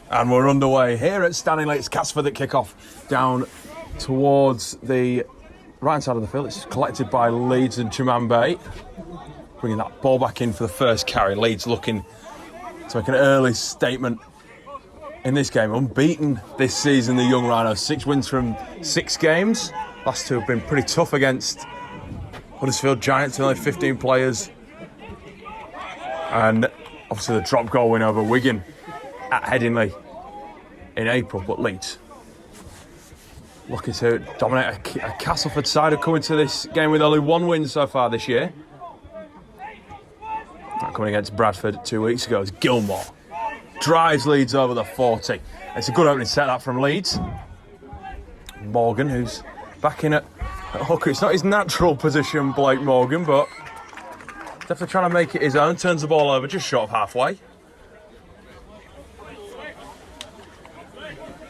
And we're underway here at Stanley Lakes, Castleford at kick-off, down towards the right side of the field. It's collected by Leeds and Chimambe, bringing that ball back in for the first carry. Leeds looking to make an early statement in this game. Unbeaten this season, the Young Rhinos. 6 wins from 6 games. Last 2 have been pretty tough against Huddersfield Giants, only 15 players. And obviously the drop goal win over Wigan at Headingley in April, but Leeds looking to dominate a Castleford side who come into this game with only 1 win so far this year. That coming against Bradford 2 weeks ago as Gilmore drives Leeds over the 40. It's a good opening set that from Leeds. Morgan, who's back in at hooker. It's not his natural position, Blake Morgan, but definitely trying to make it his own. Turns the ball over just short of halfway.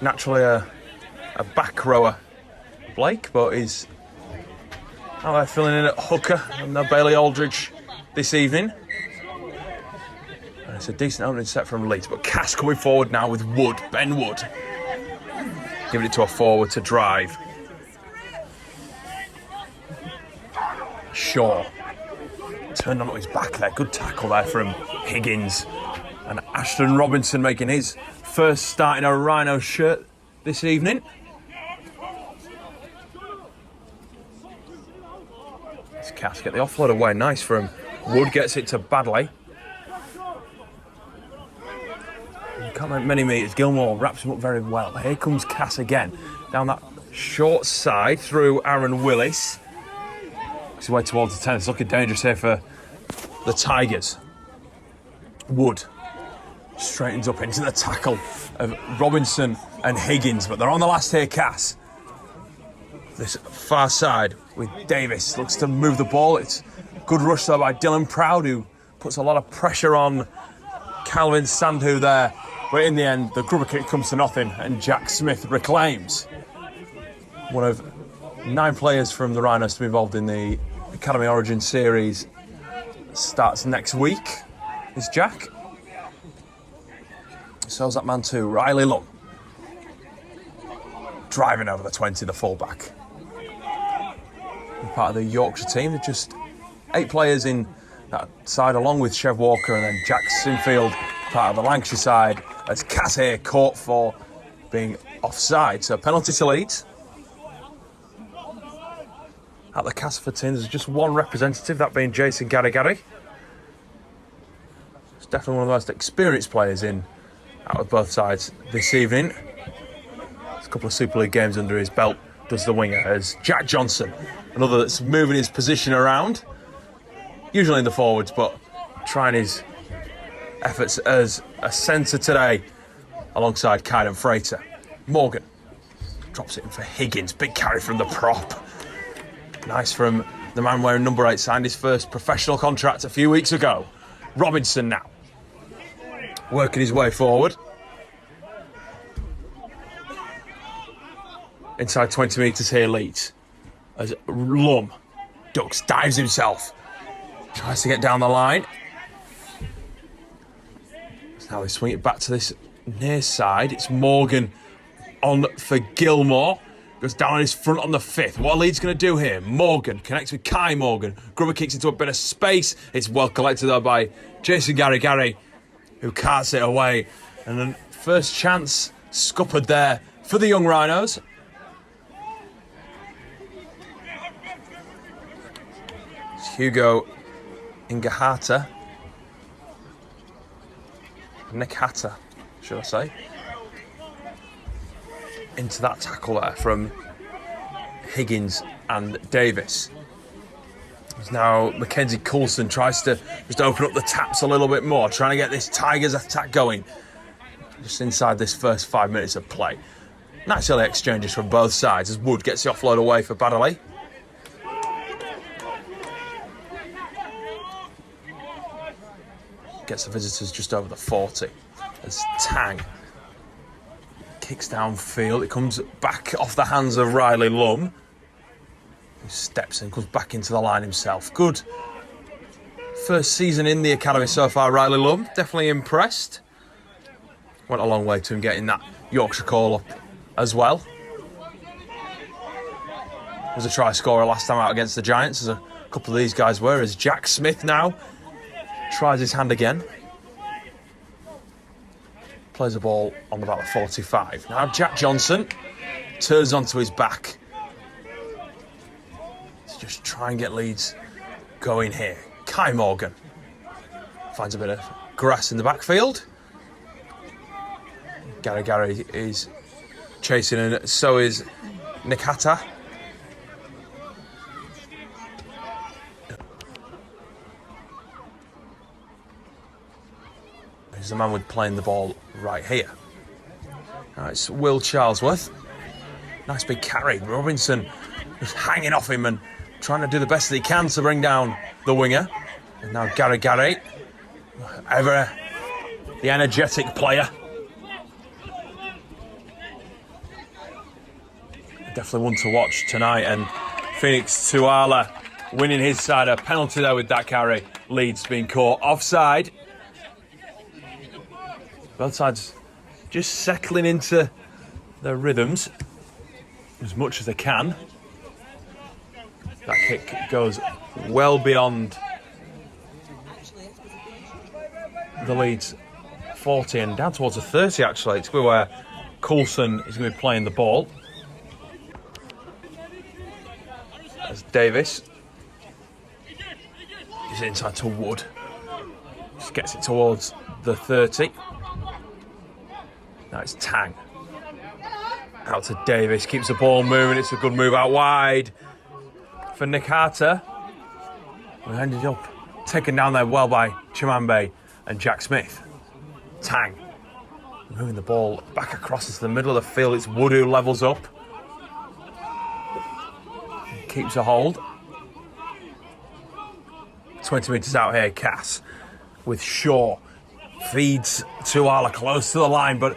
Naturally a back rower, Blake, but he's out there filling in at hooker and Bailey Aldridge this evening. And it's a decent opening set from Leeds, but Cass coming forward now with Wood, Ben Wood. Giving it to a forward to drive. Shaw turned onto his back there. Good tackle there from Higgins. And Ashton Robinson making his first start in a Rhino shirt this evening. Let's Cass get the offload away. Nice from Wood. Gets it to Badley. Can't make many meters. Gilmore wraps him up very well. Here comes Cass again. Down that short side through Aaron Willis. Makes his way towards the 10. It's looking dangerous here for the Tigers. Wood straightens up into the tackle of Robinson and Higgins, but they're on the last here, Cass. This far side with Davis looks to move the ball. It's a good rush though by Dylan Proud, who puts a lot of pressure on Calvin Sandhu there. But in the end, the grubber kick comes to nothing and Jack Smith reclaims. One of 9 players from the Rhinos to be involved in the Academy Origin Series starts next week. Is Jack. So's that man too, Riley Lum. Driving over the 20, the fullback. Part of the Yorkshire team. They're just 8 players in that side, along with Chev Walker and then Jack Sinfield, part of the Lancashire side, as Cass here caught for being offside. So penalty to Leeds. At the Castleford team, there's just 1 representative, that being Jason Garigari. He's definitely one of the most experienced players in out of both sides this evening. There's a couple of Super League games under his belt, does the winger, as Jack Johnson, another that's moving his position around, usually in the forwards, but trying his efforts as a centre today alongside Kyden Frater. Morgan drops it in for Higgins, big carry from the prop. Nice from the man wearing number 8, signed his first professional contract a few weeks ago. Robinson now working his way forward. Inside 20 metres here, Leeds. As Lum ducks, dives himself. Tries to get down the line. So now they swing it back to this near side. It's Morgan on for Gilmore. Goes down on his front on the 5th. What are Leeds going to do here? Morgan connects with Kai Morgan. Grubber kicks into a bit of space. It's well collected though by Jason Garigari, who carts it away. And then first chance scuppered there for the Young Rhinos. It's Hugo Ingahata. Nick Hatter, should I say. Into that tackle there from Higgins and Davis. There's now Mackenzie Coulson tries to just open up the taps a little bit more, trying to get this Tigers attack going. Just inside this first 5 minutes of play. Nice early exchanges from both sides as Wood gets the offload away for Baddeley. Gets the visitors just over the 40 as Tang kicks downfield. It comes back off the hands of Riley Lum, who steps in, comes back into the line himself. Good first season in the academy so far, Riley Lum. Definitely impressed. went a long way to him getting that Yorkshire call up as well. Was a try scorer last time out against the Giants, as a couple of these guys were, as Jack Smith now tries his hand again. Plays the ball on about the 45. Now Jack Johnson turns onto his back to just try and get Leeds going here. Kai Morgan finds a bit of grass in the backfield. Gary is chasing, and so is Nikata. He's the man with playing the ball right here. Now it's Will Charlesworth. Nice big carry. Robinson just hanging off him and trying to do the best that he can to bring down the winger. And now Gary, ever the energetic player. Definitely one to watch tonight. And Phoenix Tuala winning his side. A penalty there with that carry. Leeds being caught offside. Both sides just settling into their rhythms as much as they can. That kick goes well beyond the Leeds 40 and down towards the 30 actually. It's where Coulson is going to be playing the ball. As Davis is inside to Wood. Just gets it towards the 30. Now it's Tang. Out to Davis, keeps the ball moving. It's a good move out wide for Nikata. We ended up taken down there well by Chimambe and Jack Smith. Tang moving the ball back across into the middle of the field. It's Wood who levels up. Keeps a hold. 20 metres out here, Cass with Shaw. Feeds Tuala close to the line, but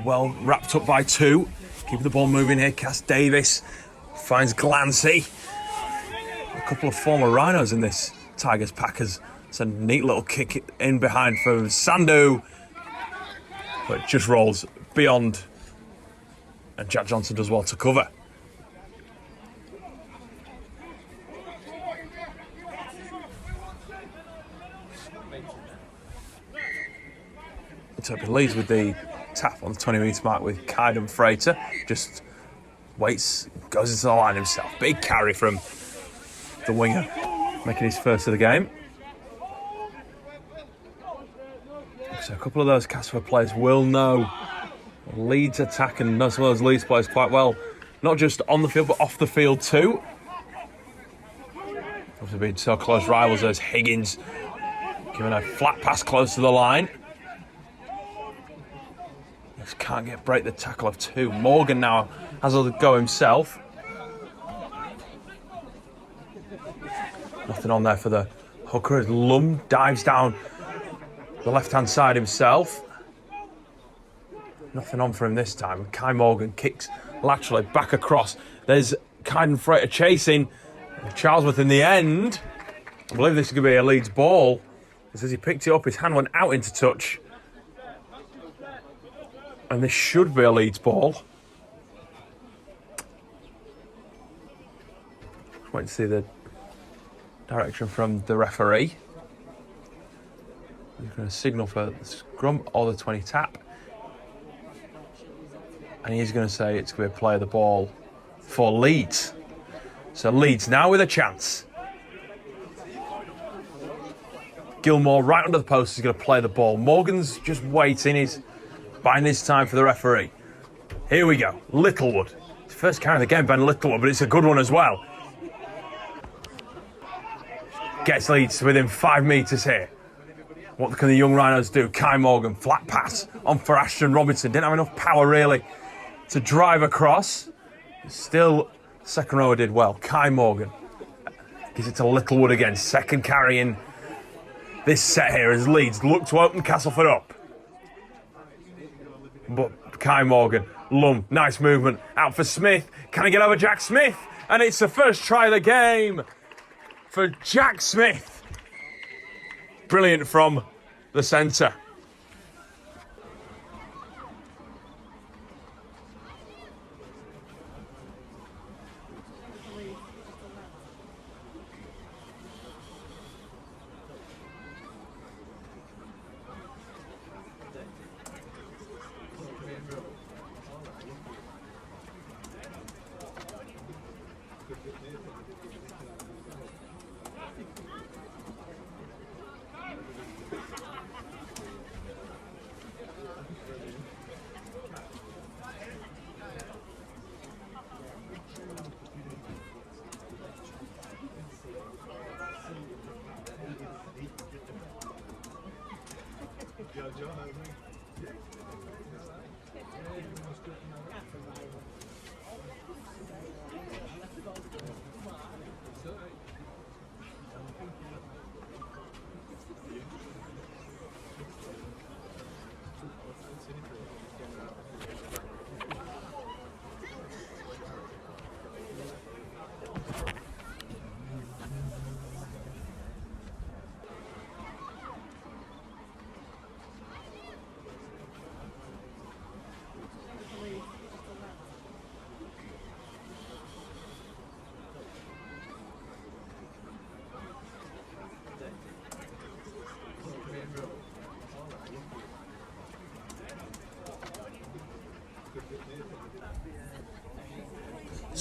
well wrapped up by two. Keeping the ball moving here. Cass Davis finds Glancy. A couple of former Rhinos in this Tigers Packers. It's a neat little kick in behind from Sandu, but it just rolls beyond, and Jack Johnson does well to cover. So Leeds with the tap on the 20 metre mark with Kaiden Freighter. Just waits, goes into the line himself. Big carry from the winger, making his first of the game. So a couple of those Castleford players will know Leeds attack and as well as Leeds players quite well. Not just on the field, but off the field too. Obviously being so close rivals as Higgins giving a flat pass close to the line. Just can't break the tackle of two. Morgan now has a go himself. Nothing on there for the hooker as Lum dives down the left-hand side himself. Nothing on for him this time. Kai Morgan kicks laterally back across. There's Kaiden Freighter chasing Charlesworth in the end. I believe this is going to be a Leeds ball. As he picked it up, his hand went out into touch. And this should be a Leeds ball. Wait to see the direction from the referee. He's going to signal for the scrum or the 20 tap. And he's going to say it's going to be a play of the ball for Leeds. So Leeds now with a chance. Gilmore right under the post is going to play the ball. Morgan's just waiting. He's buying his time for the referee. Here we go. Littlewood. First carry of the game, Ben Littlewood, but it's a good one as well. Gets Leeds within 5 metres here. What can the young Rhinos do? Kai Morgan, flat pass on for Ashton Robinson. Didn't have enough power really to drive across. Still, second rower did well. Kai Morgan gives it to Littlewood again. Second carry in this set here as Leeds look to open Castleford up. But Kai Morgan, Lum, nice movement. Out for Smith. Can he get over Jack Smith? And it's the first try of the game for Jack Smith. Brilliant from the centre.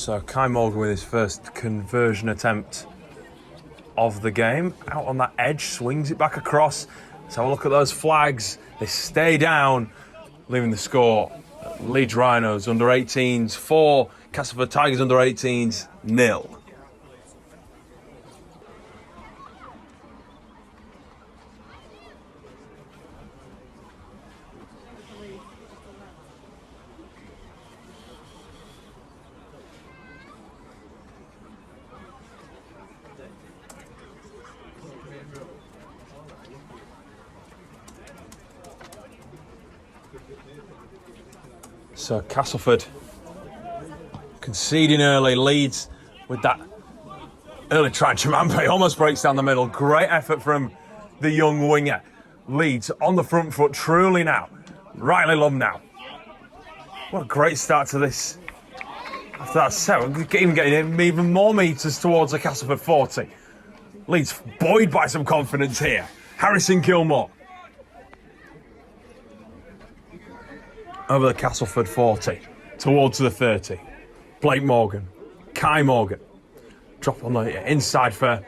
So Kai Morgan with his first conversion attempt of the game. Out on that edge, swings it back across. Let's have a look at those flags. They stay down, leaving the score. Leeds Rhinos under 18s 4, Castleford Tigers under 18s 0. So Castleford conceding early, Leeds with that early try. Chimampe almost breaks down the middle. Great effort from the young winger. Leeds on the front foot truly now. Riley Lum now. What a great start to this. After that set, even getting even more metres towards the Castleford 40. Leeds buoyed by some confidence here. Harrison Gilmore. Over the Castleford 40, towards the 30. Blake Morgan, Kai Morgan. Drop on the inside for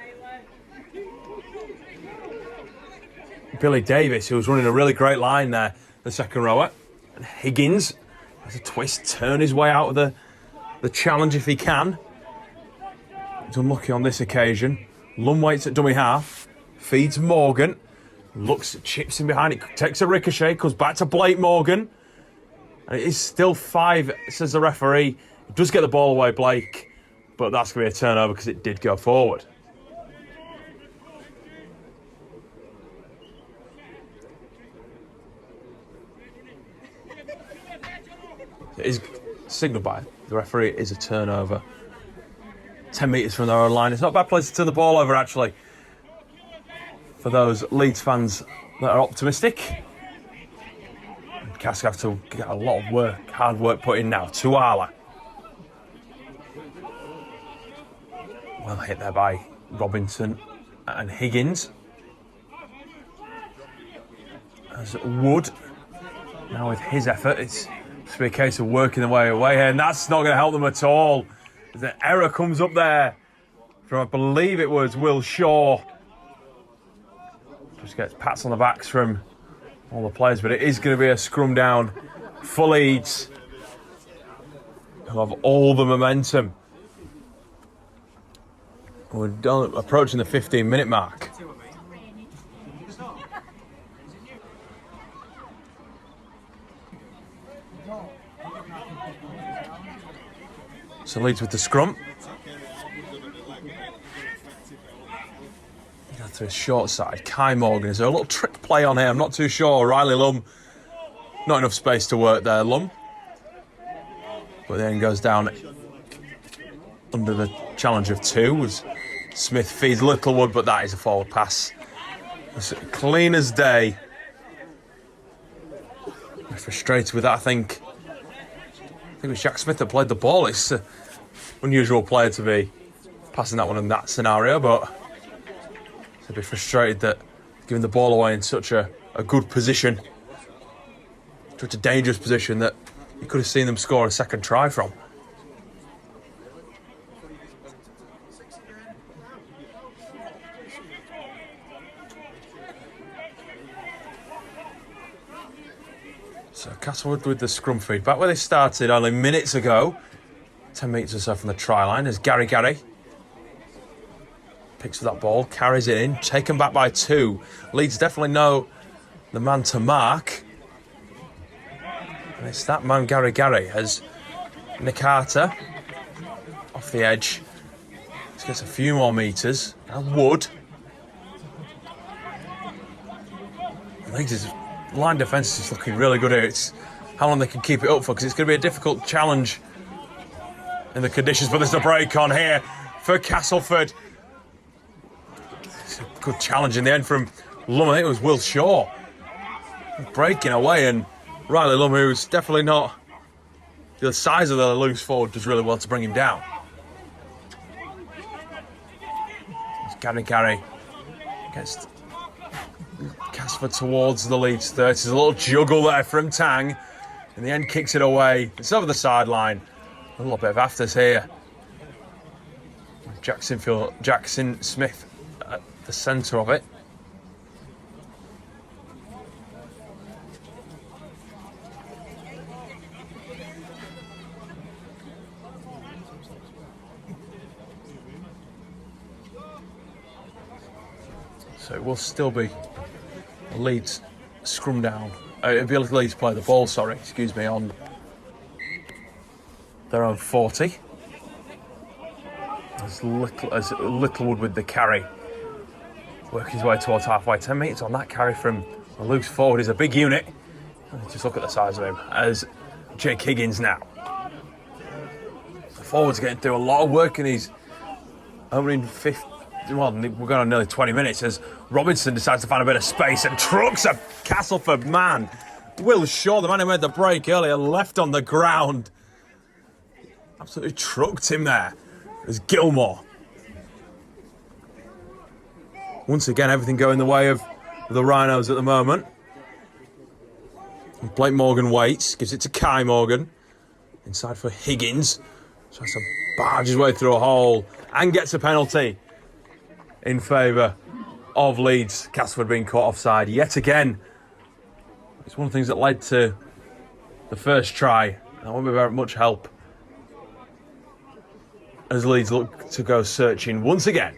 Billy Davis, who was running a really great line there, the second rower. And Higgins has a twist, turn his way out of the challenge if he can. He's unlucky on this occasion. Lum waits at dummy half, feeds Morgan, looks, chips in behind it, takes a ricochet, comes back to Blake Morgan. And it is still 5, says the referee. He does get the ball away, Blake, but that's going to be a turnover because it did go forward. It is signalled by the referee. It is a turnover. 10 metres from their own line. It's not a bad place to turn the ball over, actually, for those Leeds fans that are optimistic. Cask have to get a lot of work, hard work put in now. Tuala. Well hit there by Robinson and Higgins. As Wood, now with his effort, it's to be a case of working the way away here, and that's not going to help them at all. The error comes up there from, I believe it was Will Shaw. Just gets pats on the backs from all the players, but it is going to be a scrum down for Leeds, who have all the momentum. We're approaching the 15-minute mark. So Leeds with the scrum. To his short side, Kai Morgan. Is there a little trick play on here? I'm not too sure. Riley Lum, not enough space to work there, Lum. But then goes down under the challenge of 2. As Smith feeds Littlewood, but that is a forward pass. It's clean as day. I'm frustrated with that, I think. It was Jack Smith that played the ball. It's an unusual player to be passing that one in that scenario, but to be frustrated that giving the ball away in such a good position, such a dangerous position, that you could have seen them score a second try from. So Castleford with the scrum feed. Back where they started only minutes ago, 10 metres or so from the try line, as Gary picks up that ball, carries it in, taken back by 2. Leeds definitely know the man to mark. And it's that man, Gary, as Nakata off the edge. Just gets a few more metres. And Wood. Leeds' line defence is looking really good here. It's how long they can keep it up for, because it's going to be a difficult challenge in the conditions. But there's a break on here for Castleford. Good challenge in the end from Lum. I think it was Will Shaw breaking away, and Riley Lum, who's definitely not the size of the loose forward, does really well to bring him down. Gary gets Castleford towards the Leeds 30. There's a little juggle there from Tang. In the end, kicks it away. It's over the sideline. A little bit of afters here Jackson Smith at the centre of it. So it will still be Leeds scrum down. It'll be Leeds play the ball, on their own 40. As Littlewood with the carry. Working his way towards halfway. 10 metres on that carry from a loose forward. He's a big unit. Just look at the size of him. As Jake Higgins now. The forward's getting through a lot of work in his opening fifth. Well, we're going on nearly 20 minutes as Robinson decides to find a bit of space and trucks a Castleford man. Will Shaw, the man who made the break earlier, left on the ground. Absolutely trucked him there. As Gilmore. Once again, everything going the way of the Rhinos at the moment. And Blake Morgan waits, gives it to Kai Morgan. Inside for Higgins. Tries to barge his way through a hole and gets a penalty in favour of Leeds. Castleford being caught offside yet again. It's one of the things that led to the first try. That won't be very much help as Leeds look to go searching once again.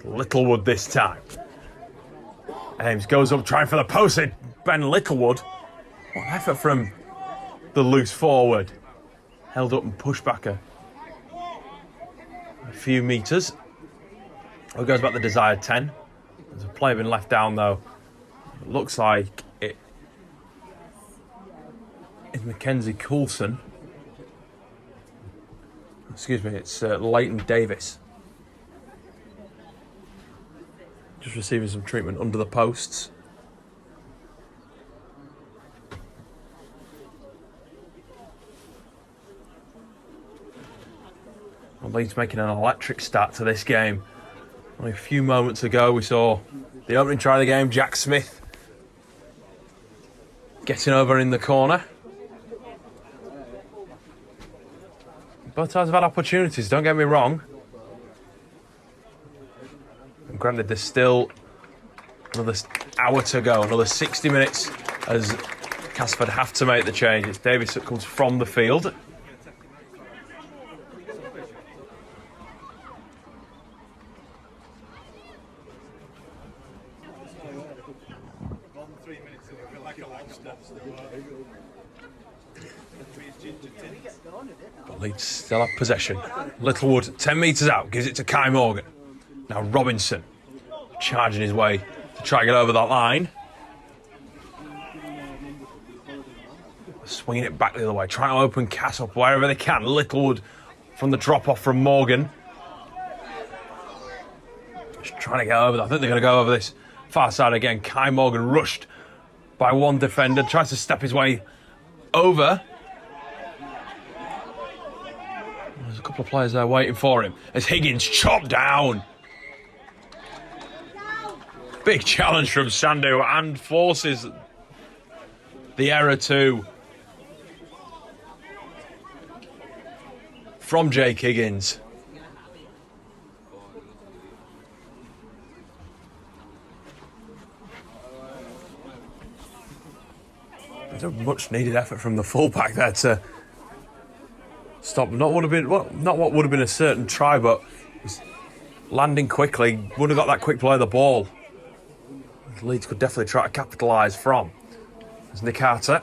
Littlewood this time. Ames goes up trying for the post. Ben Littlewood. What an effort from the loose forward. Held up and pushed back a few metres. It goes back the desired 10. There's a player been left down though. It looks like it is Mackenzie Coulson. Excuse me, it's Leighton Davis. Just receiving some treatment under the posts. Well, Leeds making an electric start to this game. Only a few moments ago we saw the opening try of the game, Jack Smith getting over in the corner. Both sides have had opportunities, don't get me wrong. And granted, there's still another hour to go, another 60 minutes as Castleford have to make the change. It's Davis that comes from the field. But Leeds still have possession. Littlewood 10 metres out, gives it to Kai Morgan. Now Robinson charging his way to try and get over that line. Swinging it back the other way, trying to open Cass up wherever they can. Littlewood from the drop-off from Morgan. Just trying to get over that. I think they're going to go over this far side again. Kai Morgan rushed by one defender, tries to step his way over. There's a couple of players there waiting for him as Higgins chopped down. Big challenge from Sandu and forces the error too from Jake Higgins. There's a much needed effort from the fullback there to stop. Not what would have been a certain try, but landing quickly. Would have got that quick play of the ball. Leeds could definitely try to capitalise from. There's Nick Carter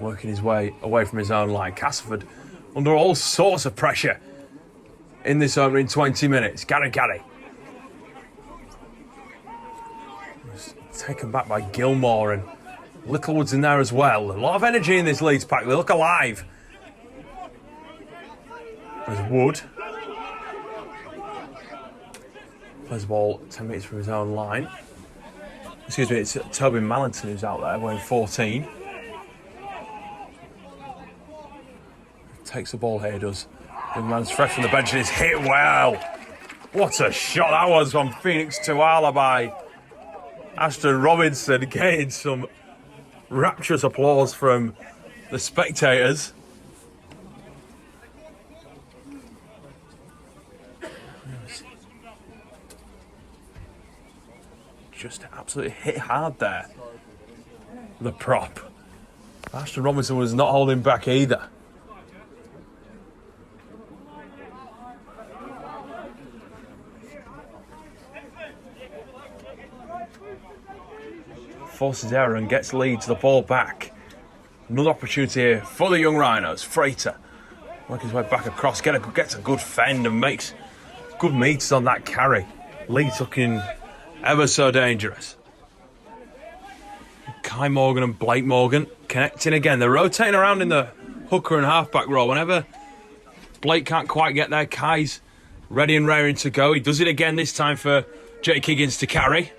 working his way away from his own line. Castleford under all sorts of pressure in this opening 20 minutes. Gary. Taken back by Gilmore, and Littlewood's in there as well. A lot of energy in this Leeds pack. They look alive. There's Wood. Plays the ball 10 metres from his own line. Excuse me, it's Tobin Mallington who's out there wearing 14. Takes the ball here, does. The man's fresh from the bench and it's hit well. What a shot that was from Phoenix Tuala by Ashton Robinson, getting some rapturous applause from the spectators. just absolutely hit hard there. The prop. Ashton Robinson was not holding back either. Forces error and gets Leeds the ball back. Another opportunity here for the young Rhinos. Frater working his way back across, gets a good fend and makes good meets on that carry. Leeds looking ever so dangerous. Kai Morgan and Blake Morgan connecting again. They're rotating around in the hooker and halfback role. Whenever Blake can't quite get there, Kai's ready and raring to go. He does it again this time for Jake Higgins to carry.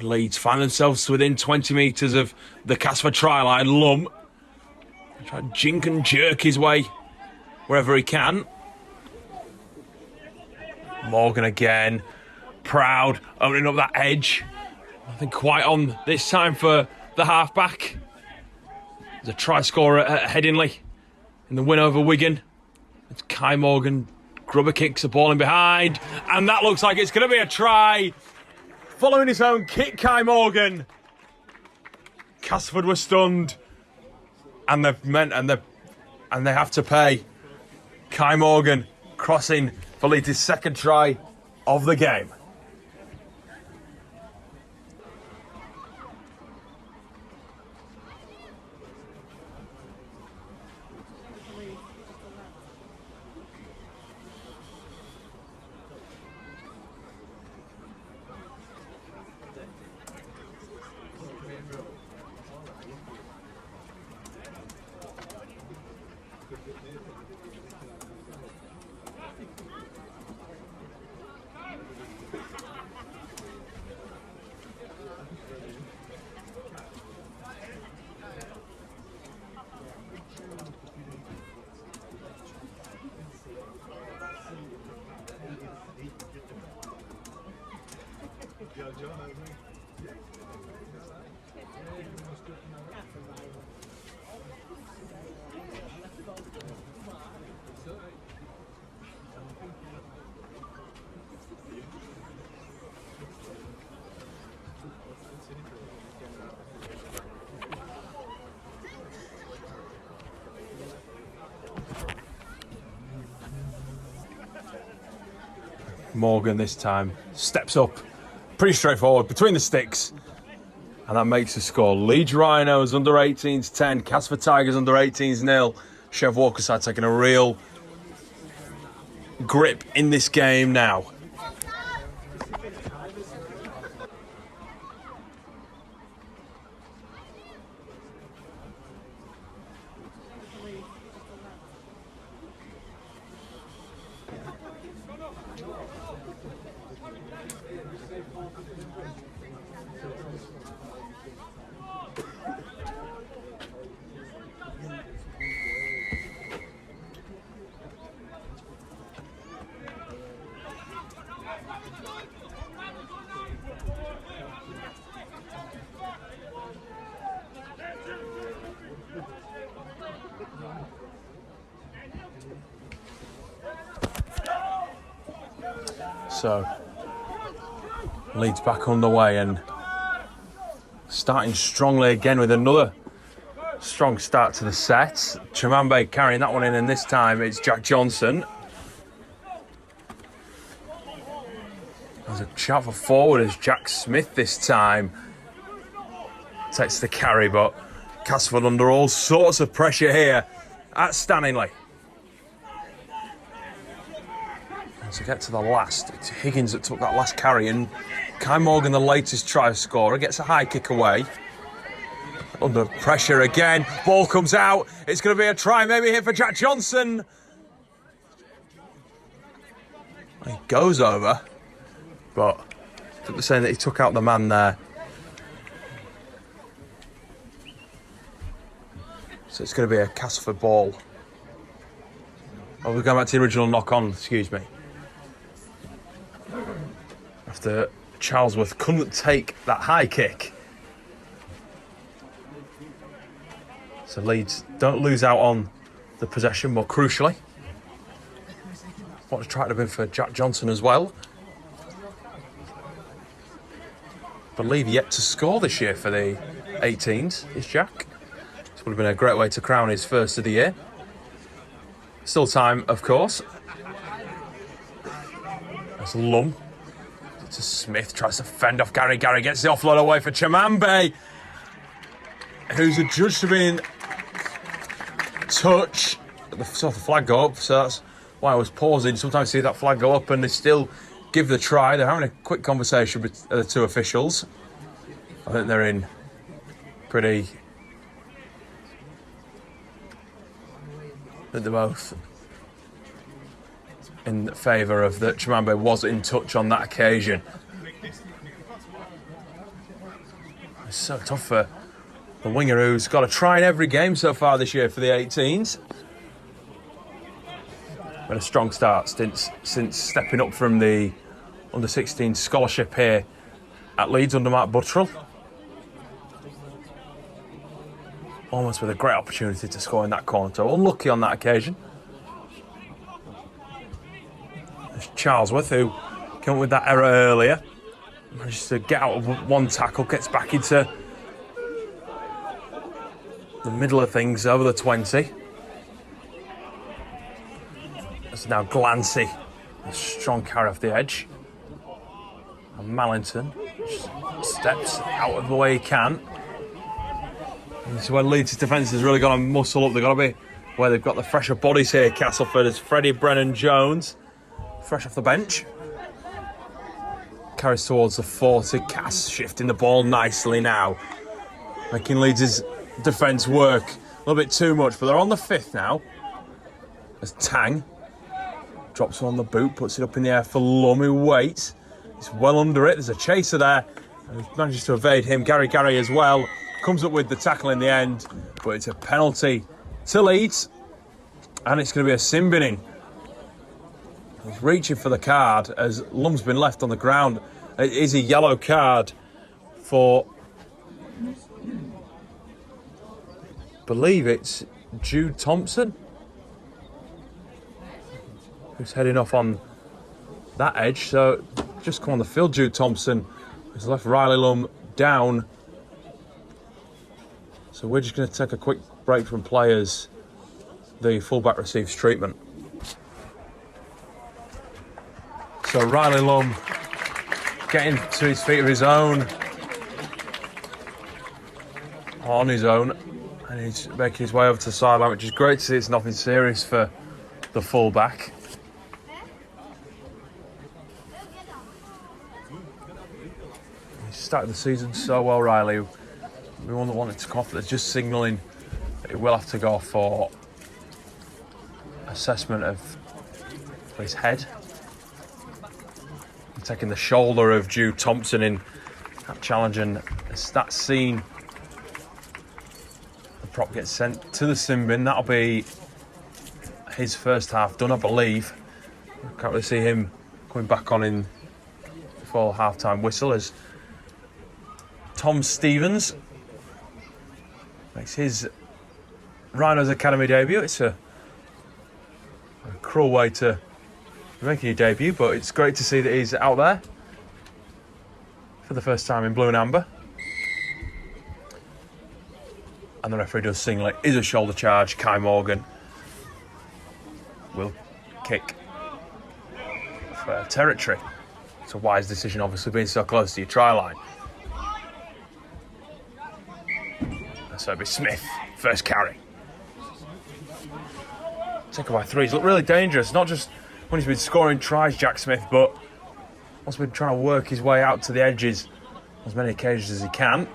Leeds find themselves within 20 metres of the Castleford try line. Lum try to jink and jerk his way wherever he can. Morgan again, proud, opening up that edge. Nothing quite on this time for the halfback. There's a try scorer at Headingley in the win over Wigan. It's Kai Morgan, grubber kicks the ball in behind, and that looks like it's going to be a try. Following his own kick, Kai Morgan. Castleford were stunned, and they have to pay. Kai Morgan crossing for Leeds' second try of the game. Morgan this time steps up, pretty straightforward, between the sticks, and that makes the score. Leeds Rhinos under 18s 10, Castleford Tigers under 18s 0. Chev Walkerside taking a real grip in this game now. So, Leeds back underway and starting strongly again with another strong start to the set. Chimambe carrying that one in, and this time it's Jack Johnson. There's a shout for forward as Jack Smith this time takes the carry, but Castleford under all sorts of pressure here at Stanley. To get to the last, it's Higgins that took that last carry, and Kai Morgan, the latest try scorer, gets a high kick away. Under pressure again, ball comes out, it's going to be a try maybe here for Jack Johnson. He goes over, but they're saying that he took out the man there. So it's going to be a Castleford ball. Oh, we're going back to the original knock-on, excuse me. After Charlesworth couldn't take that high kick. So Leeds don't lose out on the possession, more crucially. What a try to have been for Jack Johnson as well. believe, yet to score this year for the 18s, is Jack. This would have been a great way to crown his first of the year. Still time, of course. That's Lum. To Smith, tries to fend off Gary. Gary gets the offload away for Chimambe, who's adjudged to be in touch. Saw the flag go up, so that's why I was pausing. Sometimes you see that flag go up and they still give the try. They're having a quick conversation with the two officials. I think they're in pretty... I think they're both in favour of that Chimambe was in touch on that occasion. It's so tough for the winger who's got a try in every game so far this year for the 18s. Been a strong start since stepping up from the under-16 scholarship here at Leeds under Mark Buttrell. Almost with a great opportunity to score in that corner, so unlucky on that occasion. There's Charlesworth, who came up with that error earlier. Manages to get out of one tackle, gets back into the middle of things over the 20. It's now Glancy, a strong carry off the edge. And Mallington steps out of the way he can. And this is where Leeds' defence has really got to muscle up. They've got to be where they've got the fresher bodies here. Castleford is Freddie Brennan-Jones, fresh off the bench. Carries towards the 40. Cass shifting the ball nicely now, making Leeds' defence work a little bit too much. But they're on the 5th now. As Tang drops on the boot, puts it up in the air for Lum, who waits. He's well under it. There's a chaser there, and he manages to evade him. Gary as well comes up with the tackle in the end, but it's a penalty to Leeds, and it's going to be a sin binning. He's reaching for the card as Lum's been left on the ground. It is a yellow card for, I believe it's Jude Thompson, who's heading off on that edge. So just come on the field, Jude Thompson has left Riley Lum down. So we're just going to take a quick break from players. The fullback receives treatment. So Riley Lum getting to his feet of his own, on his own, and he's making his way over to the sideline, which is great to see. It's nothing serious for the fullback. He started the season so well, Riley. We one that wanted to come off, that's just signalling that he will have to go for assessment of his head. Taking the shoulder of Jude Thompson in that challenge, and as that scene, the prop gets sent to the sin bin. That'll be his first half done, I believe. Can't really see him coming back on in before the half-time whistle as Tom Stevens makes his Rhinos Academy debut. It's a cruel way to making your debut, but it's great to see that he's out there for the first time in blue and amber. And the referee does signal it is a shoulder charge. Kai Morgan will kick for territory. It's a wise decision, obviously, being so close to your try line. So it'll be Smith, first carry. Take away threes, look really dangerous, not just when he's been scoring tries, Jack Smith, but also been trying to work his way out to the edges as many occasions as he can.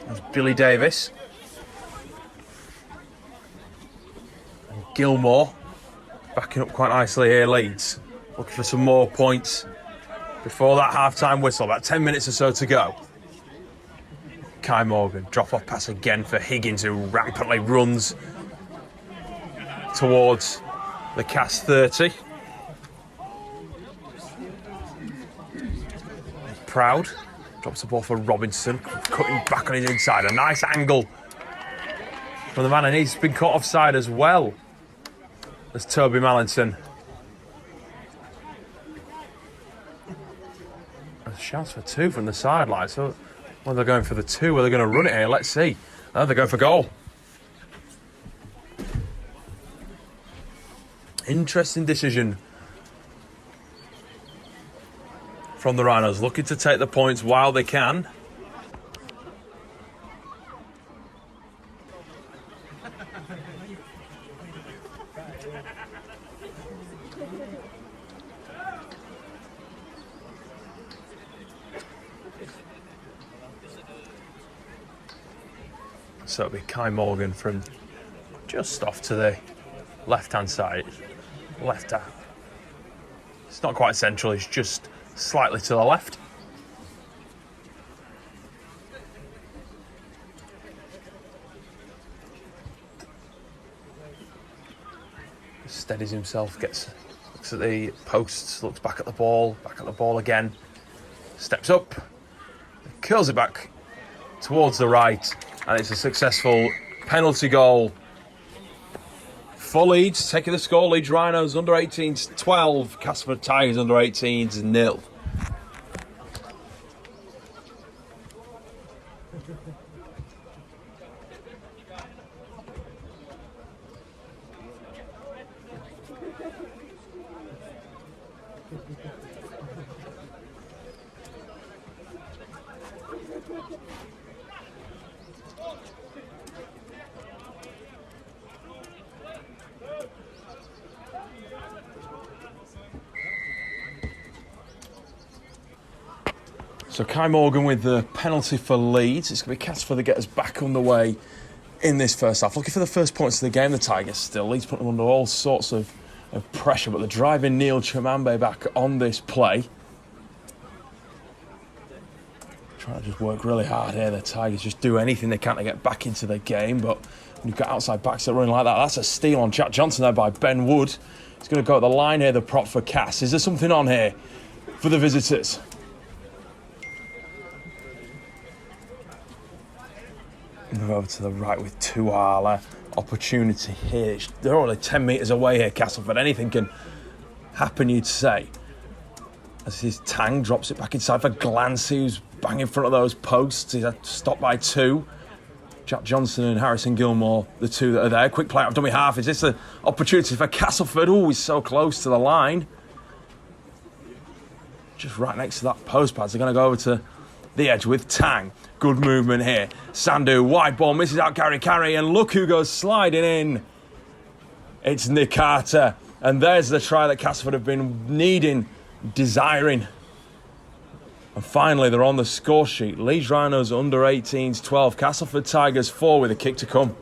There's Billy Davis. And Gilmore backing up quite nicely here, Leeds. Looking for some more points before that half-time whistle. About 10 minutes or so to go. Kai Morgan, drop-off pass again for Higgins, who rampantly runs towards the Cass 30. Proud drops the ball for Robinson, cutting back on his inside. A nice angle from the man, and he's been caught offside as well as Toby Mallington. There's a chance for two from the sideline. So, well, they're going for the two. Well, they're going to run it here. Let's see. Oh, they're going for goal. Interesting decision from the Rhinos, looking to take the points while they can. So it'll be Kai Morgan from just off to the left-hand side. Left hand. It's not quite central, it's just slightly to the left. Steadies himself, looks at the posts, looks back at the ball again. Steps up, curls it back towards the right, and it's a successful penalty goal for Leeds, taking the score. Leeds Rhinos under 18s 12, Castleford Tigers under 18s 0. So Kai Morgan with the penalty for Leeds. It's going to be Castleford that get us back underway in this first half. Looking for the first points of the game, the Tigers still. Leeds putting them under all sorts of pressure, but they're driving Neil Chimambe back on this play. Trying to just work really hard here. The Tigers just do anything they can to get back into the game, but when you've got outside backs that are running like that, that's a steal on Jack Johnson there by Ben Wood. He's going to go at the line here, the prop for Cass. Is there something on here for the visitors? Move over to the right with Tuala. Opportunity here. They're only 10 metres away here, Castleford. Anything can happen, you'd say. As his Tang drops it back inside for Glancy, who's bang in front of those posts. He's stopped by two. Jack Johnson and Harrison Gilmore, the two that are there. Quick play out of dummy half. Is this an opportunity for Castleford? Oh, he's so close to the line. Just right next to that post pads. They're going to go over to the edge with Tang. Good movement here. Sandu, wide ball, misses out Carey, and look who goes sliding in. It's Nick Carter. And there's the try that Castleford have been needing, desiring. And finally, they're on the score sheet. Leeds Rhinos under 18s 12. Castleford Tigers 4 with a kick to come.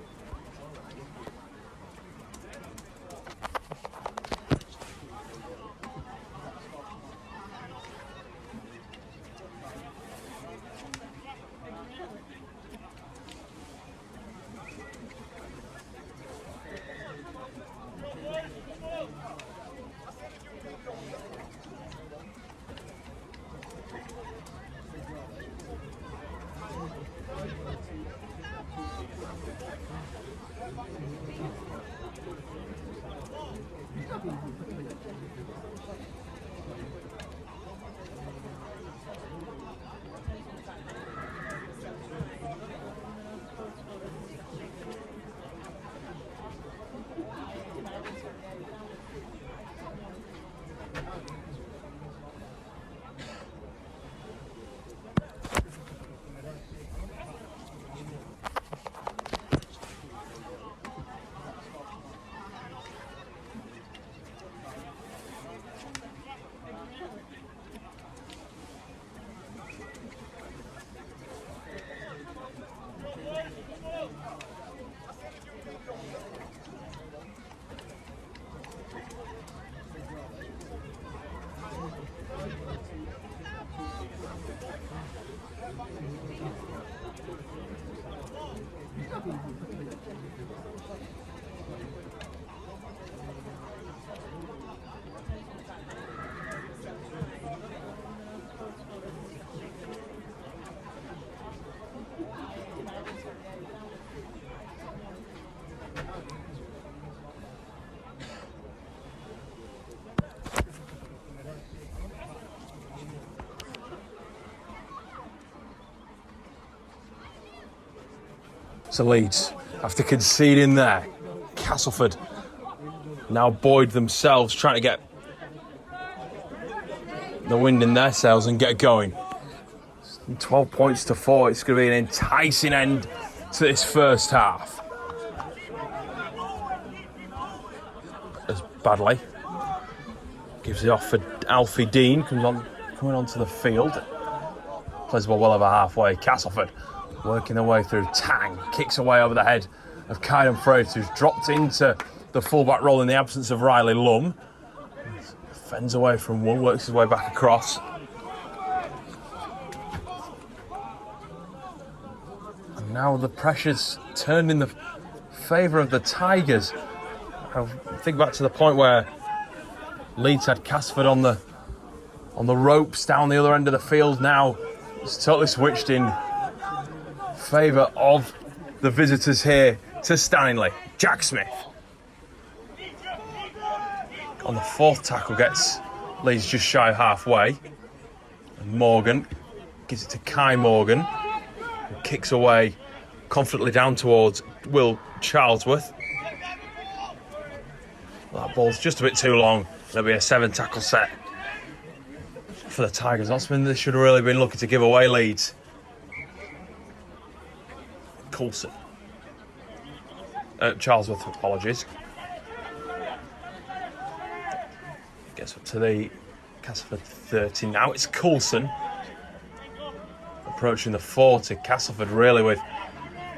So Leeds, after conceding there, Castleford now buoyed themselves, trying to get the wind in their sails and get going. 12 points to 4. It's going to be an enticing end to this first half. As Badley gives it off for Alfie Dean, coming onto the field. Plays the ball well over halfway. Castleford working their way through. Tang kicks away over the head of Kyden Freitas, who's dropped into the fullback role in the absence of Riley Lum. Fends away from one, works his way back across. And now the pressure's turned in the favour of the Tigers. I think back to the point where Leeds had Castleford on the ropes down the other end of the field. Now it's totally switched in favour of the visitors here to Stanley. Jack Smith on the fourth tackle gets Leeds just shy of halfway. And Morgan gives it to Kai Morgan, who kicks away confidently down towards Will Charlesworth. That ball's just a bit too long. There'll be a 7 tackle set for the Tigers. Not something they should have really been looking to give away, Leeds. Coulson. Charlesworth, apologies. Gets up to the Castleford 30 now. It's Coulson approaching the 40. Castleford really with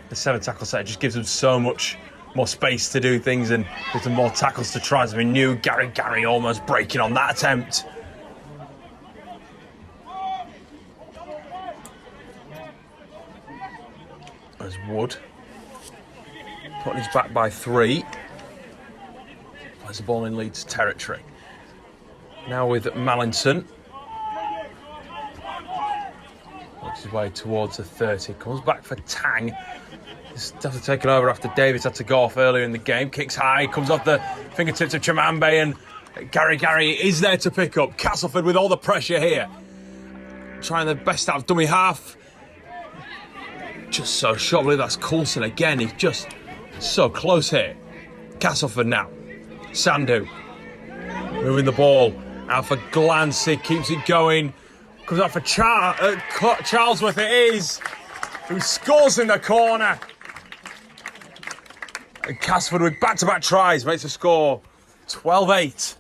the 7 tackle set just gives them so much more space to do things and gives them more tackles to try. As we knew, Gary almost breaking on that attempt. As Wood putting his back by 3. Plays the ball in Leeds territory. Now with Mallinson. Works his way towards the 30. Comes back for Tang. Just after taking over after Davis had to go off earlier in the game. Kicks high, comes off the fingertips of Chimambe, and Gary is there to pick up. Castleford with all the pressure here. Trying their best out of dummy half. Just so short. I believe that's Coulson again. He's just so close here. Castleford now. Sandu moving the ball out for Glancy, keeps it going. Comes out for Charlesworth, it is, who scores in the corner. And Castleford with back-to-back tries makes the score 12-8.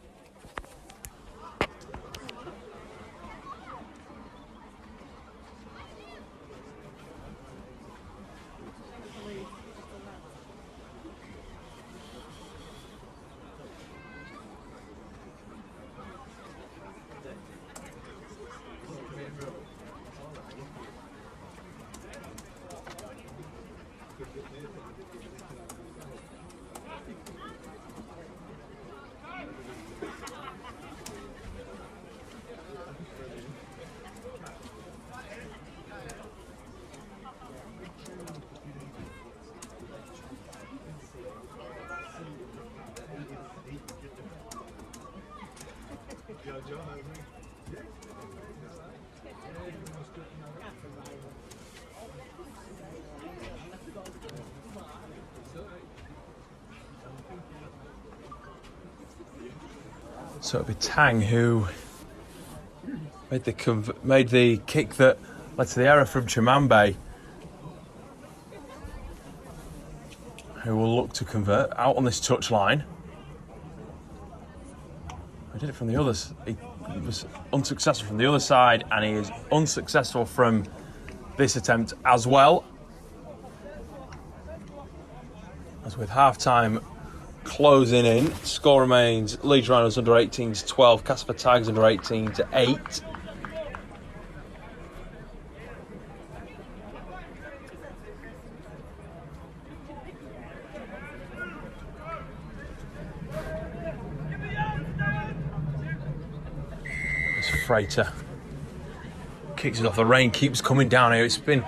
So it'll be Tang who made the kick that led to the error from Chimambe, who will look to convert out on this touchline. He did it from the others. He was unsuccessful from the other side, and he is unsuccessful from this attempt as well. As with half-time closing in, score remains Leeds Rhinos under 18s 12, Castleford Tigers under 18s 8. Freitas kicks it off. The rain keeps coming down here. It's been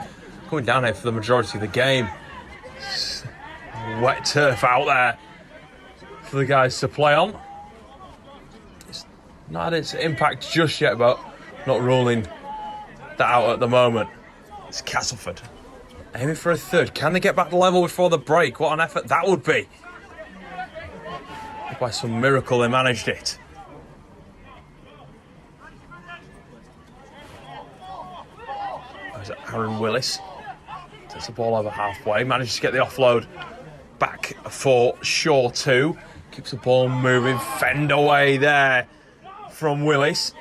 coming down here for the majority of the game. It's wet turf out there for the guys to play on. It's not had its impact just yet, but not ruling that out at the moment. It's Castleford Aiming for a third. Can they get back to level before the break? What an effort that would be. By some miracle they managed it. There's Aaron Willis. Takes the ball over halfway. Manages to get the offload back for Shaw 2. Keeps the ball moving. Fend away there from Willis.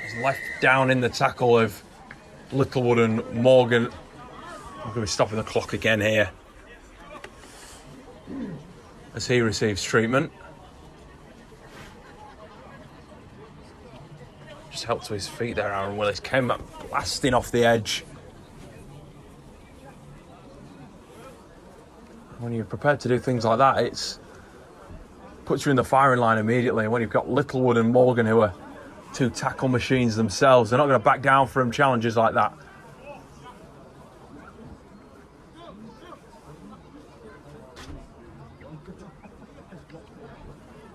He's left down in the tackle of Littlewood and Morgan. I'm going to be stopping the clock again here as he receives treatment. Just helped to his feet there, Aaron Willis. Came back blasting off the edge. When you're prepared to do things like that, it puts you in the firing line immediately. And when you've got Littlewood and Morgan, who are two tackle machines themselves, they're not going to back down from challenges like that.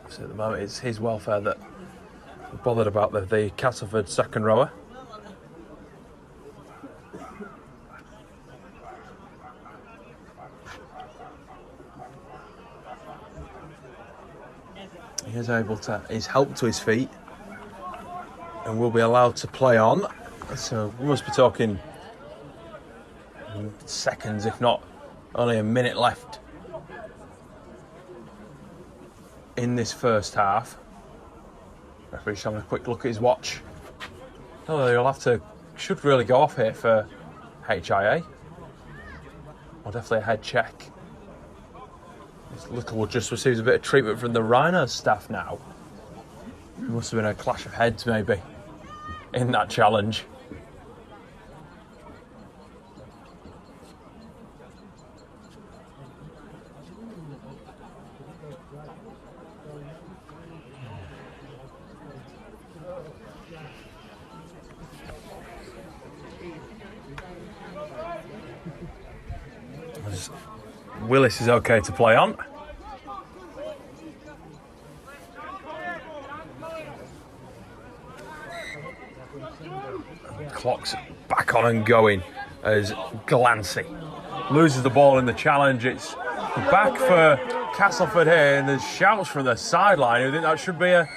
So at the moment, it's his welfare that we're bothered about, the Castleford second rower. He is able to, he's helped to his feet and will be allowed to play on. So we must be talking seconds, if not only a minute left in this first half. Referee's having a quick look at his watch. No, he'll have to, should really go off here for HIA. Or definitely a head check. Littlewood just receives a bit of treatment from the Rhinos staff now. It must have been a clash of heads maybe in that challenge. Willis is okay to play on. Clock's back on and going as Glancy loses the ball in the challenge. It's back for Castleford here, and there's shouts from the sideline. I think that should be a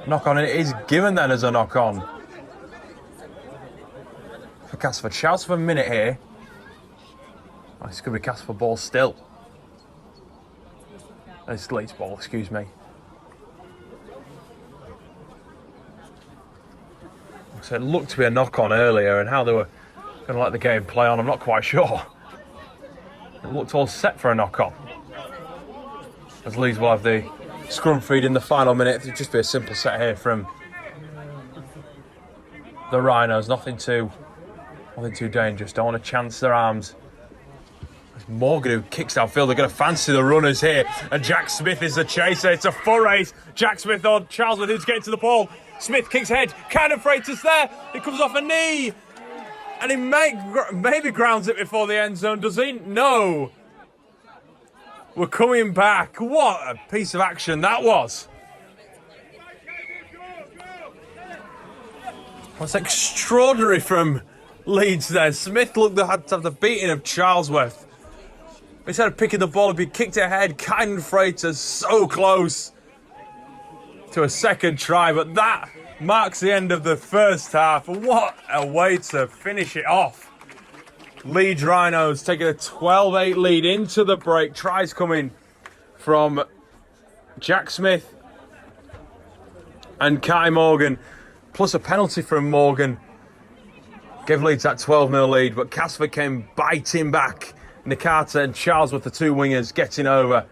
knock on, and it is given then as a knock on for Castleford. Shouts for a minute here. Oh, it's going to be Castleford ball still. It's Leeds ball, excuse me. So it looked to be a knock-on earlier, and how they were going to let the game play on, I'm not quite sure. It looked all set for a knock-on. As Leeds will have the scrum feed in the final minute. It'll just be a simple set here from the Rhinos. Nothing too dangerous. Don't want to chance their arms. Morgan, who kicks downfield, they're going to fancy the runners here, and Jack Smith is the chaser. It's a full race. Jack Smith on Charles with who's getting to the ball. Smith kicks ahead. Cannon Freighter's there. It comes off a knee, and he maybe grounds it before the end zone. Does he? No. We're coming back. What a piece of action that was. That's extraordinary from Leeds there. Smith had to have the beating of Charlesworth. Instead of picking the ball up, he kicked it ahead. Cannon Freighter so close to a second try, but that marks the end of the first half. What a way to finish it off. Leeds Rhinos taking a 12-8 lead into the break. Tries coming from Jack Smith and Kai Morgan, plus a penalty from Morgan. Gave Leeds that 12-0 lead, but Castleford came biting back. Nakata and Charlesworth, the two wingers, getting over.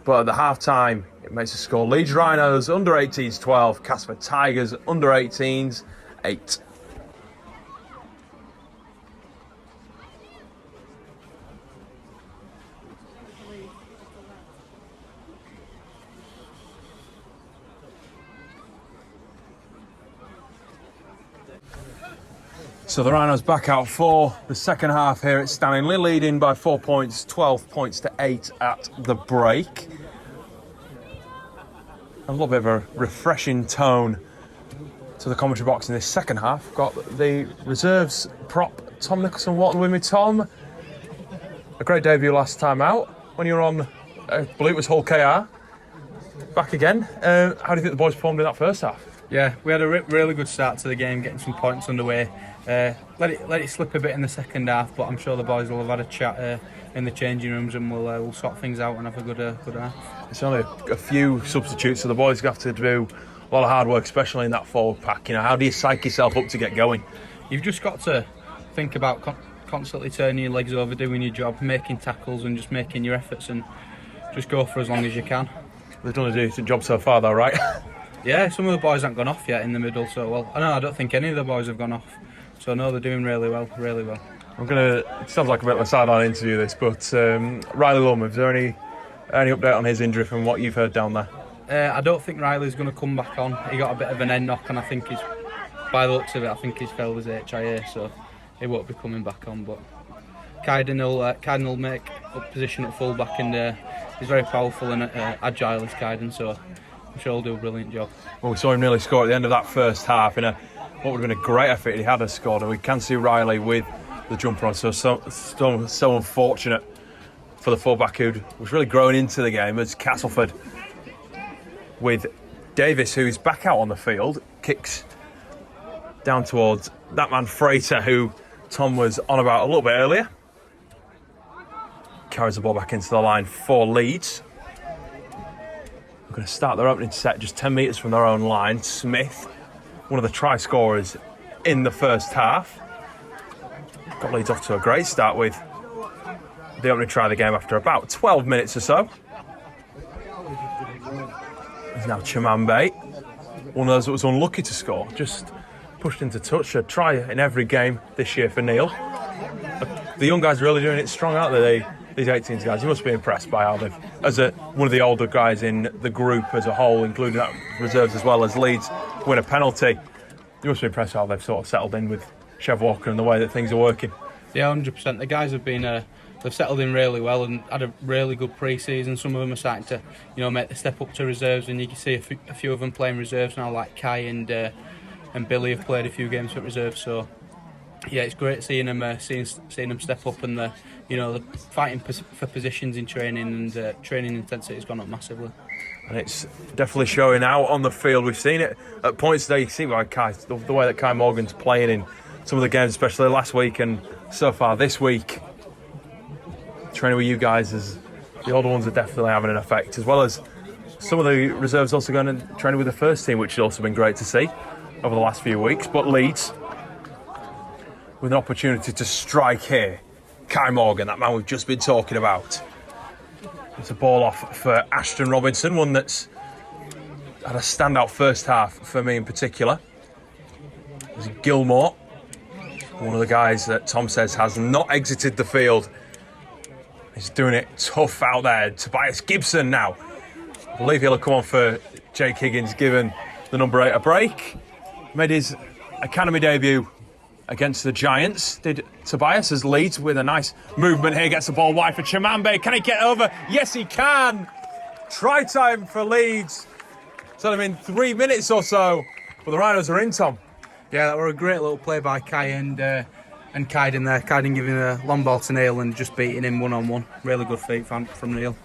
But at the half-time, it makes a score. Leeds Rhinos under 18s 12, Castleford Tigers under 18s 8. So the Rhinos back out for the second half here at Stanley, leading by 4 points, 12 points to 8 at the break. A little bit of a refreshing tone to the commentary box in this second half. Got the reserves prop, Tom Nicholson-Wharton, with me. Tom, a great debut last time out when you were on, I believe it was Hull KR. Back again. How do you think the boys performed in that first half? Yeah, we had a really good start to the game, getting some points underway. Let it slip a bit in the second half, but I'm sure the boys will have had a chat in the changing rooms, and we'll sort things out and have a good half. It's only a few substitutes, so the boys have to do a lot of hard work, especially in that forward pack. You know, how do you psych yourself up to get going? You've just got to think about constantly turning your legs over, doing your job, making tackles, and just making your efforts, and just go for as long as you can. They've done a decent job so far, though, right? Yeah, some of the boys haven't gone off yet in the middle, so well. I don't think any of the boys have gone off. So no, they're doing really well, really well. It sounds like a bit of a sideline interview this, but Riley Lum, is there any update on his injury from what you've heard down there? I don't think Riley's going to come back on. He got a bit of an end knock, and I think by the looks of it, I think he's failed his HIA, so he won't be coming back on. But Kaiden will make up position at full back, and he's very powerful and agile as Kaiden, so I'm sure he'll do a brilliant job. Well, we saw him nearly score at the end of that first half in what would have been a great effort if he had scored, and we can see Riley with the jumper on, so unfortunate for the fullback who was really growing into the game as Castleford, with Davis, who's back out on the field, kicks down towards that man Frater, who Tom was on about a little bit earlier. Carries the ball back into the line for Leeds. We're going to start their opening set just 10 metres from their own line. Smith, one of the try scorers in the first half. Got Leeds off to a great start with the opening try of the game after about 12 minutes or so. There's now Chimambe, one of those that was unlucky to score, just pushed into touch. A try in every game this year for Neil. The young guys are really doing it strong, aren't they? These 18s guys, you must be impressed by how they've, as one of the older guys in the group as a whole, including that reserves as well as Leeds, win a penalty. You must be impressed how they've sort of settled in with Chev Walker and the way that things are working. Yeah, 100%. The guys have been they've settled in really well and had a really good pre-season. Some of them are starting to, make the step up to reserves, and you can see a few of them playing reserves now, like Kai and Billy have played a few games for reserves. So yeah, it's great seeing them seeing them step up, and they're fighting for positions in training, and training intensity has gone up massively. And it's definitely showing out on the field. We've seen it at points today. You can see why the way that Kai Morgan's playing in some of the games, especially last week and so far this week. Training with you guys, as the older ones are definitely having an effect, as well as some of the reserves also going and training with the first team, which has also been great to see over the last few weeks. But Leeds with an opportunity to strike here. Kai Morgan, that man we've just been talking about. It's a ball off for Ashton Robinson, one that's had a standout first half for me in particular. There's Gilmore, one of the guys that Tom says has not exited the field. He's doing it tough out there. Tobias Gibson now. I believe he'll have come on for Jake Higgins, given the number 8 a break. Made his academy debut against the Giants. Did Tobias as Leeds with a nice movement here. Gets the ball wide for Chimambe. Can he get over? Yes, he can. Try time for Leeds. It's only been 3 minutes or so, but the Rhinos are in, Tom. Yeah, that were a great little play by Kai and Kaiden there. Kaiden giving a long ball to Neil and just beating him one-on-one. Really good feat from Neil.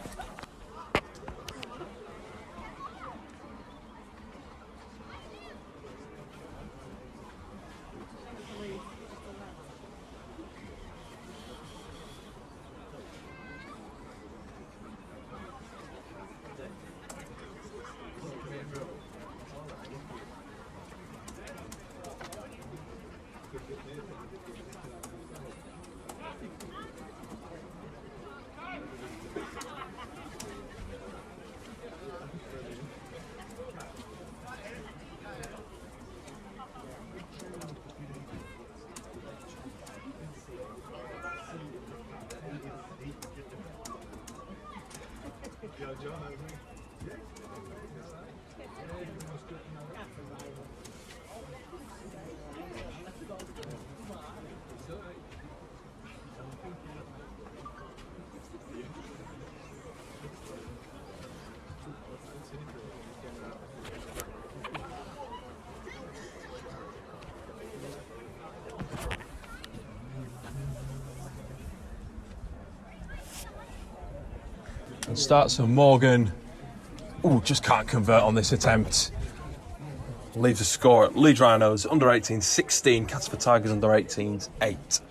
Starts so Morgan. Ooh, just can't convert on this attempt. Leaves a score at Leeds Rhinos under 18 16, Castleford Tigers under 18s 8.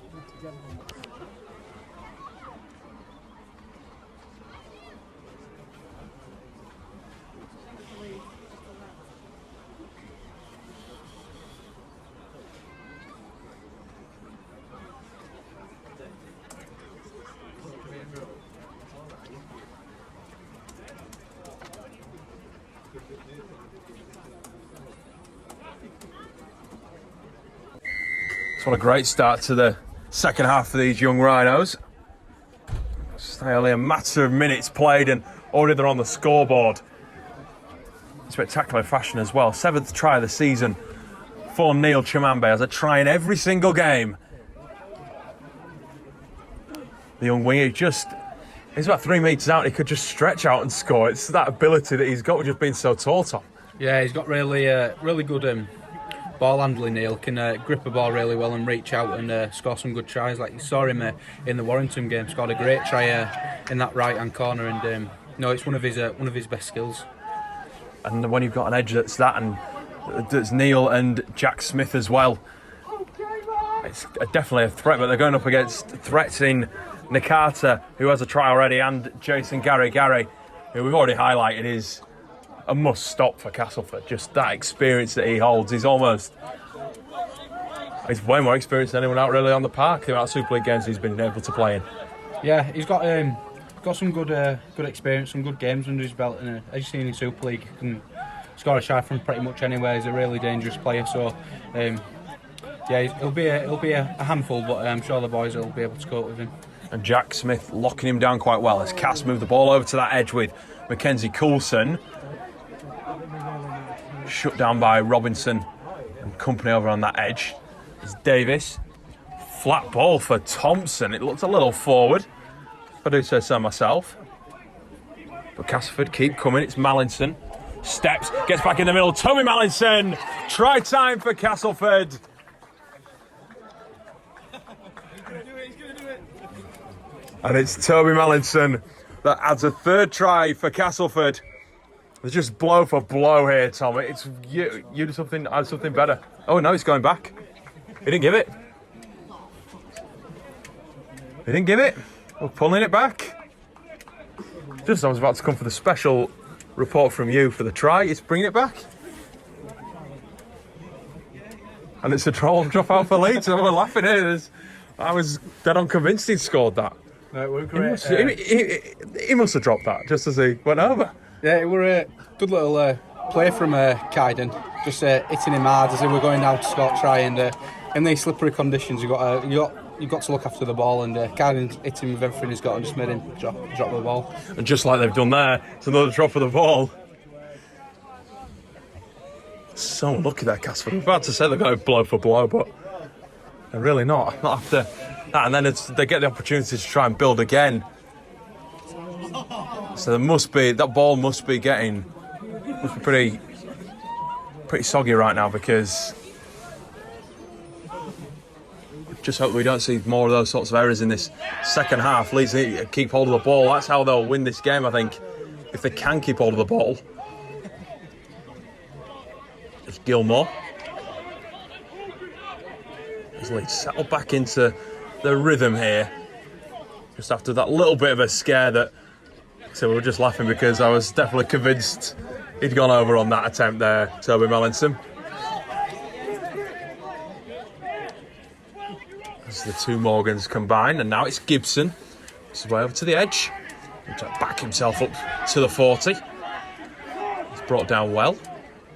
What a great start to the second half for these young Rhinos. It's only a matter of minutes played and already they're on the scoreboard. Spectacular fashion as well. 7th try of the season for Neil Chimambe, as a try in every single game. The young winger he's about 3 metres out, he could just stretch out and score. It's that ability that he's got with just being so tall, Tom. Yeah, he's got really good ball handling. Neil can grip a ball really well and reach out and score some good tries. Like you saw him in the Warrington game, scored a great try in that right hand corner, and it's one of his best skills. And when you've got an edge that's that, and there's Neil and Jack Smith as well, it's definitely a threat. But they're going up against threats in Nakata, who has a try already, and Jason Gary, who we've already highlighted is a must-stop for Castleford. Just that experience that he holds. He's way more experienced than anyone out really on the park. The amount of Super League games he's been able to play in. Yeah, he's got some good experience, some good games under his belt, and as you've seen in Super League, he can score a try from pretty much anywhere. He's a really dangerous player, so it'll be a handful, but I'm sure the boys will be able to cope with him. And Jack Smith locking him down quite well as Cass moved the ball over to that edge with Mackenzie Coulson. Shut down by Robinson and company over on that edge. It's Davis. Flat ball for Thompson. It looked a little forward, if I do say so myself. But Castleford keep coming. It's Mallinson. Steps, gets back in the middle. Toby Mallinson. Try time for Castleford. And it's Toby Mallinson that adds a third try for Castleford. It's just blow for blow here, Tom. It's you do something, add something better. Oh no, he's going back. He didn't give it. He didn't give it. We're pulling it back. Just as I was about to come for the special report from you for the try, it's bringing it back. And it's a drop out for Leeds. We're laughing here. I was dead on convinced he'd scored that. No, it was great. He must have dropped that just as he went over. Yeah, it were a good little play from Kaiden, just hitting him hard as they were going down to score try. And in these slippery conditions, you've got to look after the ball. And Kaiden hit him with everything he's got and just made him drop the ball. And just like they've done there, it's another drop of the ball. So lucky there, Castleford. I'm about to say they're going to blow for blow, but they're really not. Not after that. And then they get the opportunity to try and build again. So that ball must be pretty soggy right now, because just hope we don't see more of those sorts of errors in this second half. Leeds need to keep hold of the ball. That's how they'll win this game, I think, if they can keep hold of the ball. It's Gilmore. As Leeds settle back into the rhythm here, just after that little bit of a scare that. So we were just laughing because I was definitely convinced he'd gone over on that attempt there, Toby Mallinson. As the two Morgans combine, and now it's Gibson. This is way over to the edge. He's trying to back himself up to the 40. He's brought down well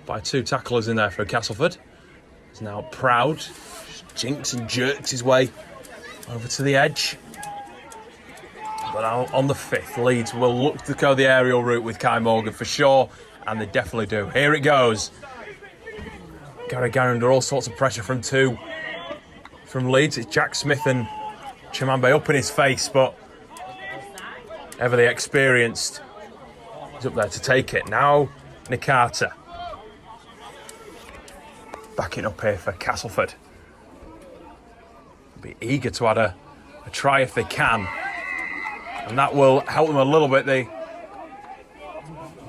by two tacklers in there for Castleford. He's now proud, just jinks and jerks his way over to the edge. But on the 5th, Leeds will look to go the aerial route with Kai Morgan for sure, and they definitely do. Here it goes. Gary under all sorts of pressure from two. From Leeds, it's Jack Smith and Chimambe up in his face, but ever the experienced is up there to take it. Now, Nakata. Backing up here for Castleford. Be eager to add a try if they can. And that will help them a little bit. They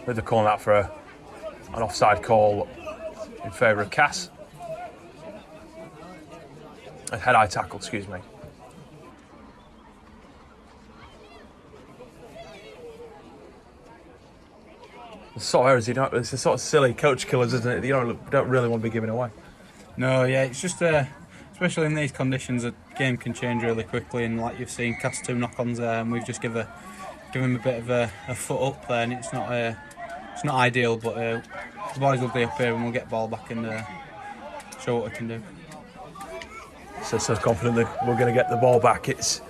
They're calling out for an offside call in favour of Cass. A head-eye tackle, excuse me. The sort of errors it's the sort of silly coach killers, isn't it? You don't really want to be giving away. No, yeah, it's just especially in these conditions, a game can change really quickly. And like you've seen, Cass 2 knock-ons there, and we've just given him a bit of a foot up there, and it's not ideal. But the boys will be up here, and we'll get ball back and show what we can do. So confident that we're going to get the ball back. It's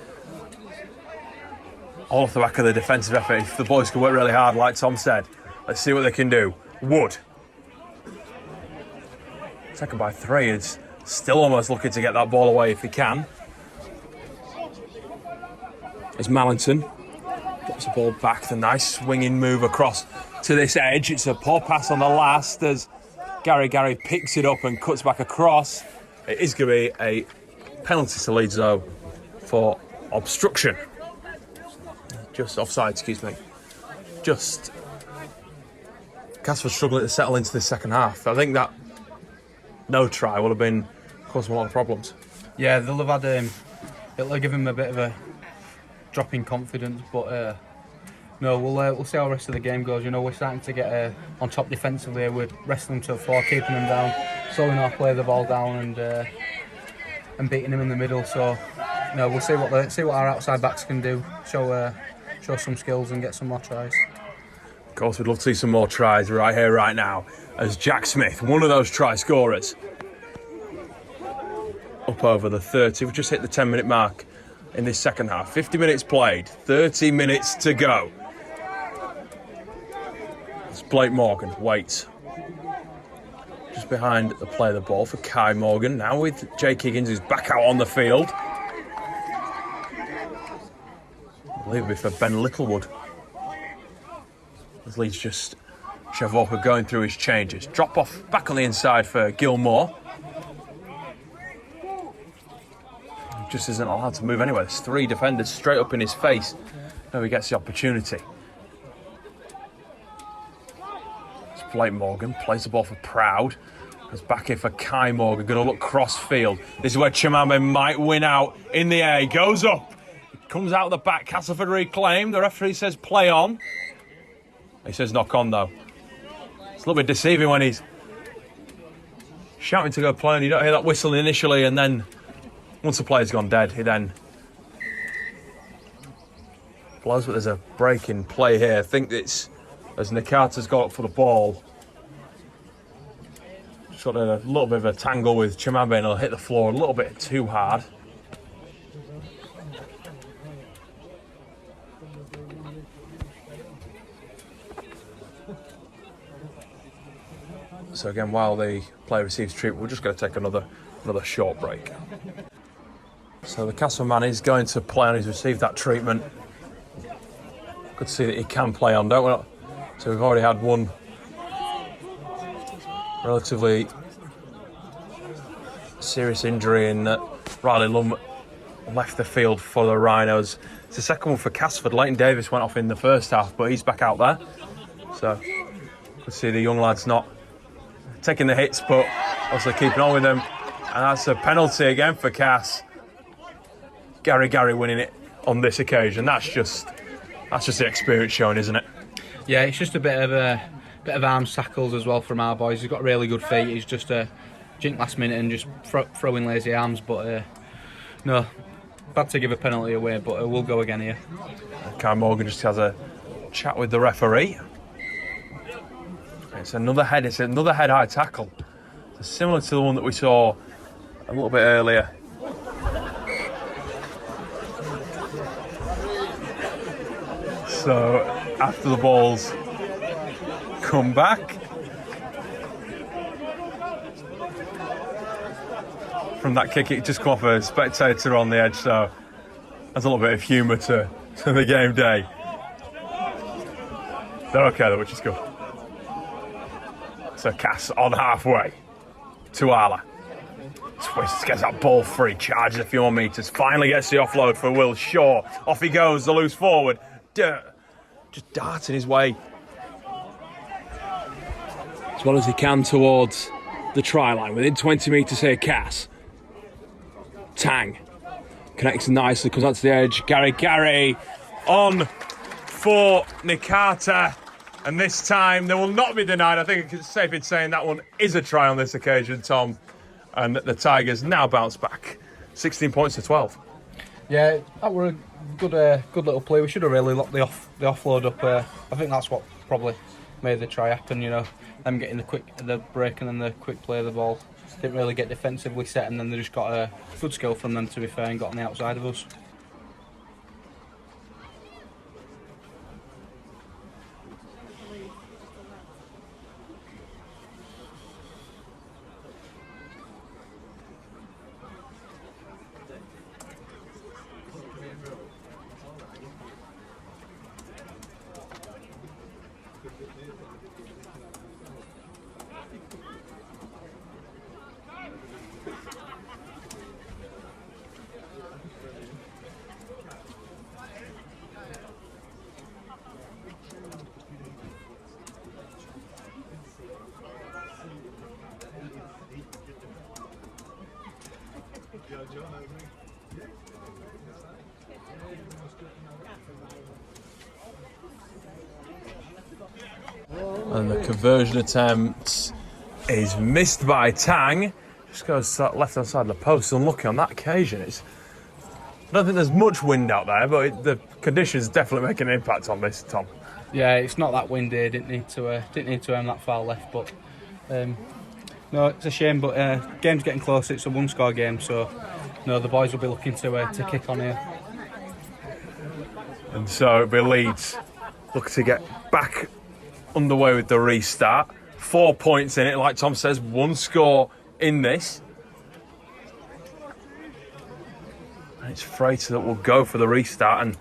all off the back of the defensive effort. If the boys can work really hard, like Tom said, let's see what they can do. Wood. Second by 3. It's still almost looking to get that ball away if he can. It's Mallington. Gets the ball back. The nice swinging move across to this edge. It's a poor pass on the last as Gary picks it up and cuts back across. It is going to be a penalty to Leeds though for obstruction. Just offside, excuse me. Just Castleford struggling to settle into the second half. I think that no try would have been causing a lot of problems. Yeah, they'll have had it'll give him a bit of a drop in confidence, but no, we'll see how the rest of the game goes. You know, we're starting to get on top defensively. We're wrestling them to the floor, keeping them down, slowing our play the ball down, and beating them in the middle. So, no, we'll see what our outside backs can do. Show some skills and get some more tries. Of course, we'd love to see some more tries right here, right now, as Jack Smith, one of those try scorers, up over the 30. We've just hit the 10-minute mark in this second half. 50 minutes played, 30 minutes to go. It's Blake Morgan, waits. Just behind the play of the ball for Kai Morgan. Now with Jake Higgins, who's back out on the field. I believe it'll be for Ben Littlewood. As Leeds just Chev Walker going through his changes. Drop off back on the inside for Gilmore. He just isn't allowed to move anywhere. There's 3 defenders straight up in his face. Now he gets the opportunity. It's Blake Morgan, plays the ball for Proud. Goes back here for Kai Morgan, going to look cross field. This is where Chimambe might win out in the air. He goes up, comes out the back. Castleford reclaimed. The referee says play on. He says knock on though. It's a little bit deceiving when he's shouting to go play and you don't hear that whistle initially, and then once the player's gone dead, he then blows. But there's a break in play here. I think it's as Nakata's got up for the ball. Sort of a little bit of a tangle with Chimambe and he'll hit the floor a little bit too hard. So again, while the player receives treatment, we're just going to take another short break. So the Castle man is going to play on. He's received that treatment. Good to see that he can play on, don't we? So we've already had one relatively serious injury in that Riley Lum left the field for the Rhinos. It's the second one for Castleford. Leighton Davis went off in the first half, but he's back out there. So good to see the young lads not taking the hits, but also keeping on with them. And that's a penalty again for Cass. Gary winning it on this occasion. That's just the experience showing, isn't it? Yeah, it's just a bit of arms tackles as well from our boys. He's got really good feet. He's just jink last minute and just throwing lazy arms. But no, bad to give a penalty away, but we'll go again here. Kai Morgan just has a chat with the referee. It's another head-high tackle. It's similar to the one that we saw a little bit earlier. So after the balls come back from that kick, it just come off a spectator on the edge, so there's a little bit of humour to the game day. They're okay though, which is good. So Cass on halfway to Arla. Twists, gets that ball free, charges a few more metres, finally gets the offload for Will Shaw. Off he goes, the loose forward. Just darting his way as well as he can towards the try line. Within 20 metres here, Cass. Tang connects nicely, comes out to the edge. Gary on for Nikata. And this time they will not be denied. I think it's safe in saying that one is a try on this occasion, Tom. And the Tigers now bounce back. 16 points to 12. Yeah, that were a good little play. We should have really locked the offload up. I think that's what probably made the try happen. You know, them getting the break and then the quick play of the ball. Didn't really get defensively set, and then they just got a good skill from them, to be fair, and got on the outside of us. And the conversion attempt is missed by Tang. Just goes left hand side of the post. Unlucky on that occasion. I don't think there's much wind out there, but the conditions definitely make an impact on this, Tom. Yeah, it's not that windy. Didn't need to aim that far left, but no, it's a shame. But game's getting close. It's a one-score game, so no, the boys will be looking to kick on here. And so it'll be Leeds looking to get back underway with the restart. 4 points in it, like Tom says, one score in this. And it's Freighter that will go for the restart. And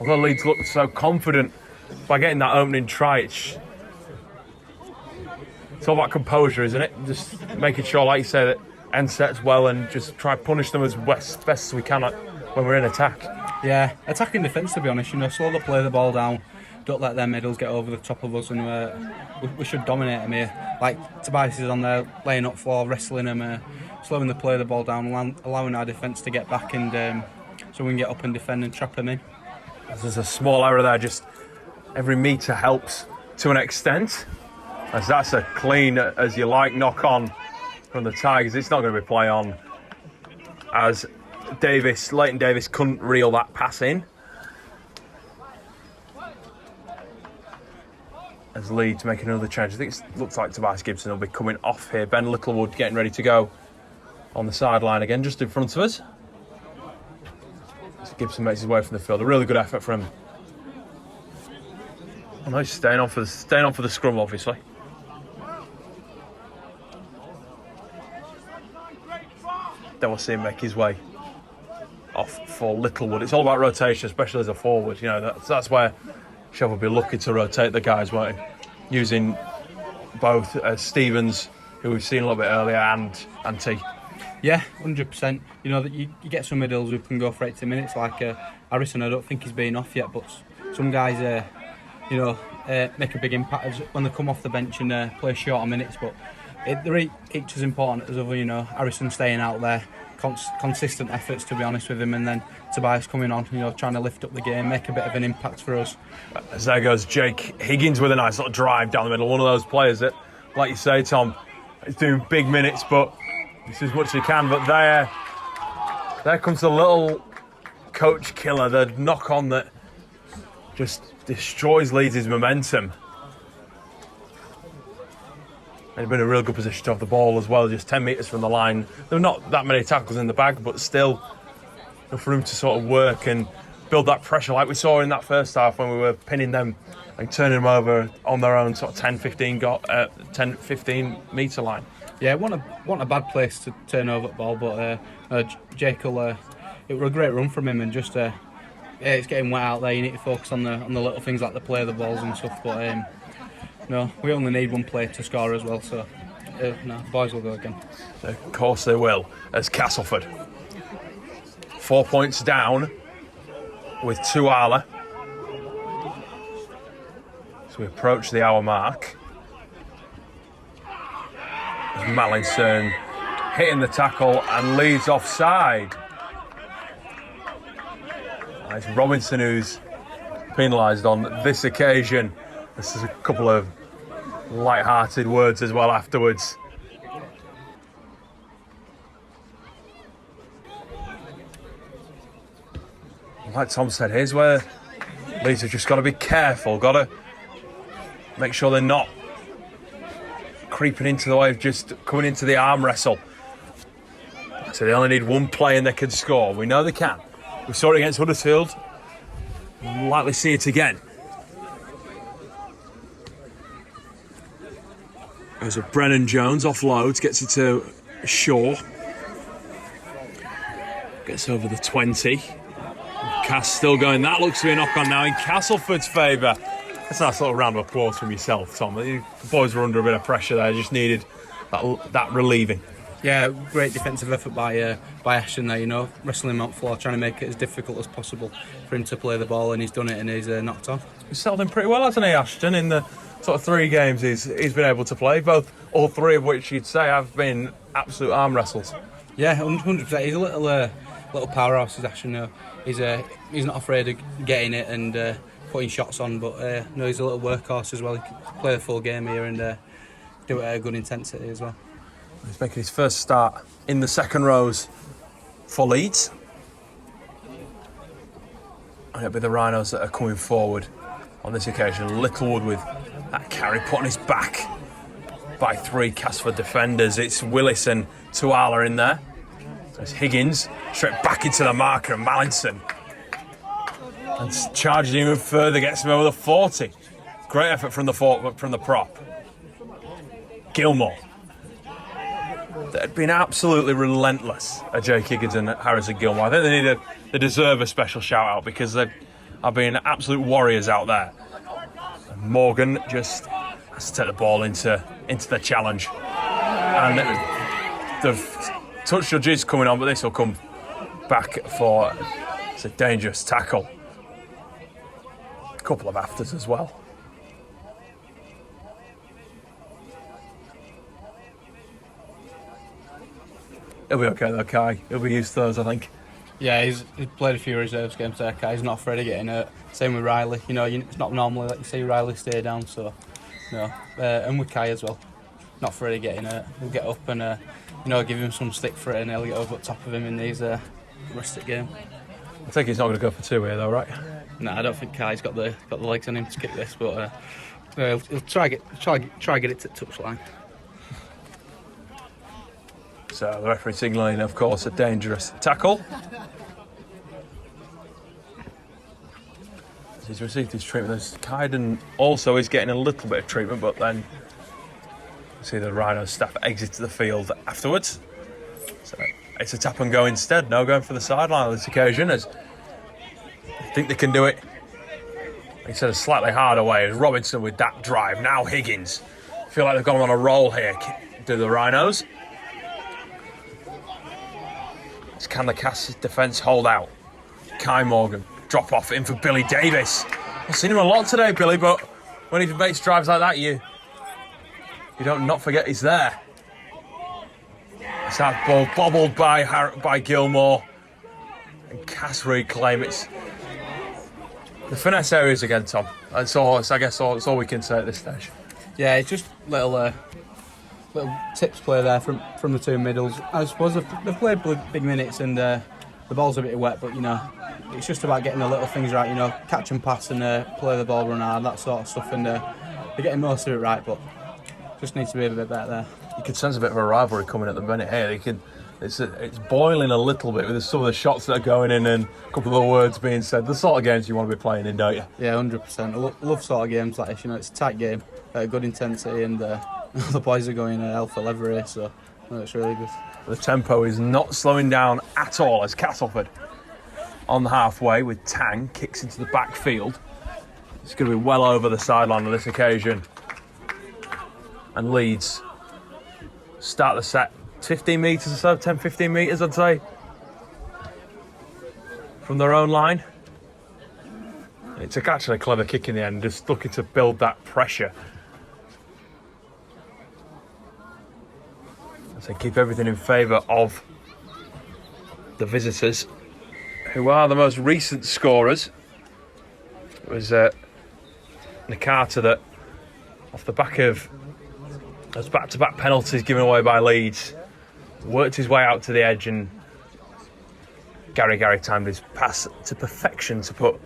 although Leeds looked so confident by getting that opening try, it's all about composure, isn't it? Just making sure, like you say, that end sets well and just try to punish them as best as we can when we're in attack. Yeah, attacking defence, to be honest. You know, slowly play the ball down. Don't let their middles get over the top of us, and we should dominate them here. Like Tobias is on there, laying up floor, wrestling them, slowing the play of the ball down, allowing our defence to get back, and so we can get up and defend and trap them in. There's a small error there. Just every metre helps to an extent. As that's a clean, as you like, knock on from the Tigers. It's not going to be play on, as Leighton Davis couldn't reel that pass in. As Leeds make another change. I think it looks like Tobias Gibson will be coming off here. Ben Littlewood getting ready to go on the sideline again, just in front of us. As Gibson makes his way from the field. A really good effort from him. Oh no, he's staying on for the scrum, obviously. Then we'll see him make his way off for Littlewood. It's all about rotation, especially as a forward. You know, that's where Shev will be looking to rotate the guys, won't he? Using both Stevens, who we've seen a little bit earlier, and T. Yeah, 100%. You know, that you get some middles who can go for 80 minutes, like Harrison. I don't think he's been off yet, but some guys, make a big impact when they come off the bench and play shorter minutes. But they're each as important as other. You know, Harrison staying out there, consistent efforts, to be honest with him, and then Tobias coming on, you know, trying to lift up the game, make a bit of an impact for us. As there goes Jake Higgins with a nice little drive down the middle. One of those players that, like you say, Tom, is doing big minutes, but it's as much as he can. But there comes the little coach killer, the knock on that just destroys Leeds' momentum. And been in a real good position to have the ball as well, just 10 metres from the line. There are not that many tackles in the bag, but still enough room to sort of work and build that pressure like we saw in that first half when we were pinning them and turning them over on their own sort of 10-15 metre line. Yeah, it wasn't a bad place to turn over the ball, but Jake will, it was a great run from him, and just it's getting wet out there. You need to focus on the little things like the play of the balls and stuff, but no, we only need one play to score as well, so no, the boys will go again. Of course they will, as Castleford 4 points down with 2 Arla. So we approach the hour mark. Mallinson hitting the tackle and Leeds offside. It's Robinson who's penalised on this occasion. This is a couple of light-hearted words as well afterwards. Like Tom said, here's where Leeds have just got to be careful, got to make sure they're not creeping into the way of just coming into the arm wrestle. So they only need one play and they can score. We know they can. We saw it against Huddersfield. We'll likely see it again. There's a Brennan Jones offloads, gets it to Shaw. Gets over the 20. Cass still going. That looks to be a knock-on now in Castleford's favour. That's a nice little round of applause from yourself, Tom. The boys were under a bit of pressure there. Just needed that relieving. Yeah, great defensive effort by Ashton there, you know, wrestling him up floor, trying to make it as difficult as possible for him to play the ball, and he's done it and he's knocked on. He's settled in pretty well, hasn't he, Ashton, in the sort of 3 games he's been able to play, all 3 of which you'd say have been absolute arm wrestles. Yeah, 100%. He's a little powerhouse, is Ashton. He's not afraid of getting it and putting shots on, but no, he's a little workhorse as well. He can play the full game here and do it at a good intensity as well. He's making his first start in the second rows for Leeds. And it'll be the Rhinos that are coming forward on this occasion. Littlewood with that carry put on his back by 3 Castleford defenders. It's Willis and Tuala in there. So it's Higgins straight back into the marker and Mallinson. And charges even further, gets him over the 40. Great effort from the prop. Gilmore. They've been absolutely relentless at Jake Higgins and Harrison Gilmore. I think they deserve a special shout out because they are being absolute warriors out there. And Morgan just has to take the ball into the challenge. And the touch judge is coming on, but this will come back for it's a dangerous tackle. A couple of afters as well. He'll be okay though, Kai. He'll be used to those, I think. Yeah, he's played a few reserves games there, Kai. He's not afraid of getting hurt. Same with Riley. You know, it's not normally like you see Riley stay down, so no. And with Kai as well. Not afraid of getting hurt. He'll get up and give him some stick for it, and he'll get over the top of him in these rest of the game. I think he's not going to go for 2 here though, right? No, I don't think Kai's got the legs on him to kick this, but he'll try get it to the touchline. So the referee signalling, of course, a dangerous tackle. He's received his treatment. Kaiden also is getting a little bit of treatment, but then you see the Rhinos staff exit the field afterwards. So it's a tap and go instead. No going for the sideline on this occasion, as I think they can do it. He said a slightly harder way as Robinson with that drive. Now Higgins. Feel like they've gone on a roll here. Do the Rhinos? Can the Cass defence hold out? Kai Morgan, drop off in for Billy Davis. I've seen him a lot today, Billy, but when he makes drives like that, you don't not forget he's there. It's that ball bobbled by Gilmore. And Cass reclaim. It's the finesse areas again, Tom. I guess that's all we can say at this stage. Yeah, it's just little tips play there from the 2 middles. I suppose they've played big minutes and the ball's a bit wet, but it's just about getting the little things right. Catch and pass and play the ball, run hard, that sort of stuff, and they're getting most of it right, but just needs to be a bit better there. You could sense a bit of a rivalry coming at the minute here. It's boiling a little bit with some of the shots that are going in and a couple of the words being said. The sort of games you want to be playing in, don't you? Yeah, 100%. I love sort of games like this. It's a tight game, good intensity, and the boys are going hell for leather here, so it's really good. The tempo is not slowing down at all as Castleford on the halfway with Tang kicks into the backfield. It's going to be well over the sideline on this occasion. And Leeds start the set 15 metres or so, 10-15 metres I'd say, from their own line. It's actually a clever kick in the end, just looking to build that pressure. As they keep everything in favour of the visitors, who are the most recent scorers. It was Nakata that, off the back of those back-to-back penalties given away by Leeds, worked his way out to the edge, and Gary timed his pass to perfection to put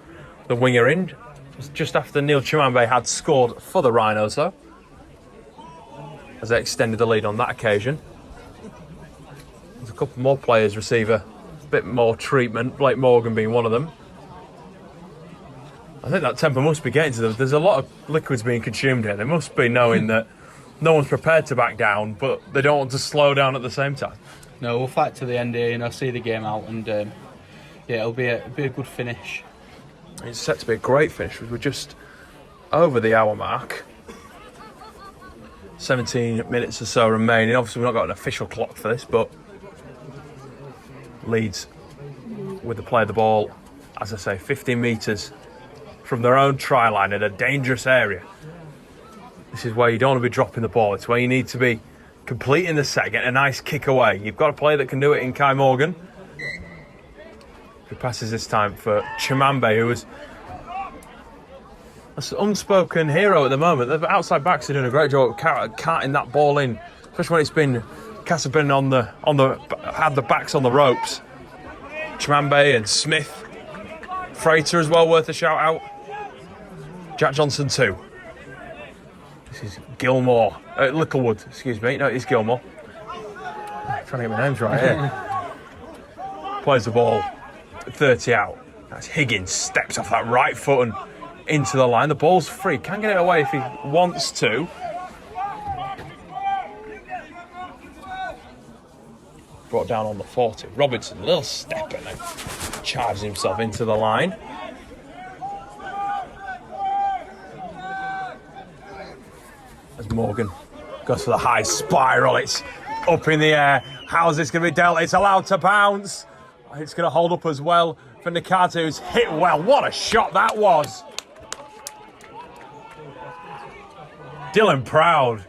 the winger in. It was just after Neil Chimambe had scored for the Rhinos, though, as they extended the lead on that occasion. There's a couple more players receive a bit more treatment, Blake Morgan being one of them. I think that tempo must be getting to them. There's a lot of liquids being consumed here. They must be knowing that no one's prepared to back down, but they don't want to slow down at the same time. No, we'll fight to the end here, see the game out, and it'll be a good finish. It's set to be a great finish. We're just over the hour mark. 17 minutes or so remaining. Obviously, we've not got an official clock for this, but Leeds with the play of the ball, as I say, 15 metres from their own try line in a dangerous area. This is where you don't want to be dropping the ball. It's where you need to be completing the set, getting a nice kick away. You've got a player that can do it in Kai Morgan, who passes this time for Chimambe, who is an unspoken hero at the moment. The outside backs are doing a great job of carting that ball in, especially when it's been Castleford been had the backs on the ropes. Chimambe and Smith, Freighter as well, worth a shout out. Jack Johnson too. This is Gilmore, Littlewood, excuse me. No, it's Gilmore. I'm trying to get my names right here. Plays the ball, 30 out. That's Higgins, steps off that right foot and into the line. The ball's free, can get it away if he wants to. Brought down on the 40. Robertson, a little step and then charges himself into the line. As Morgan goes for the high spiral, it's up in the air. How's this going to be dealt? It's allowed to bounce. It's going to hold up as well for Nakata, who's hit well. What a shot that was. Dylan Proud.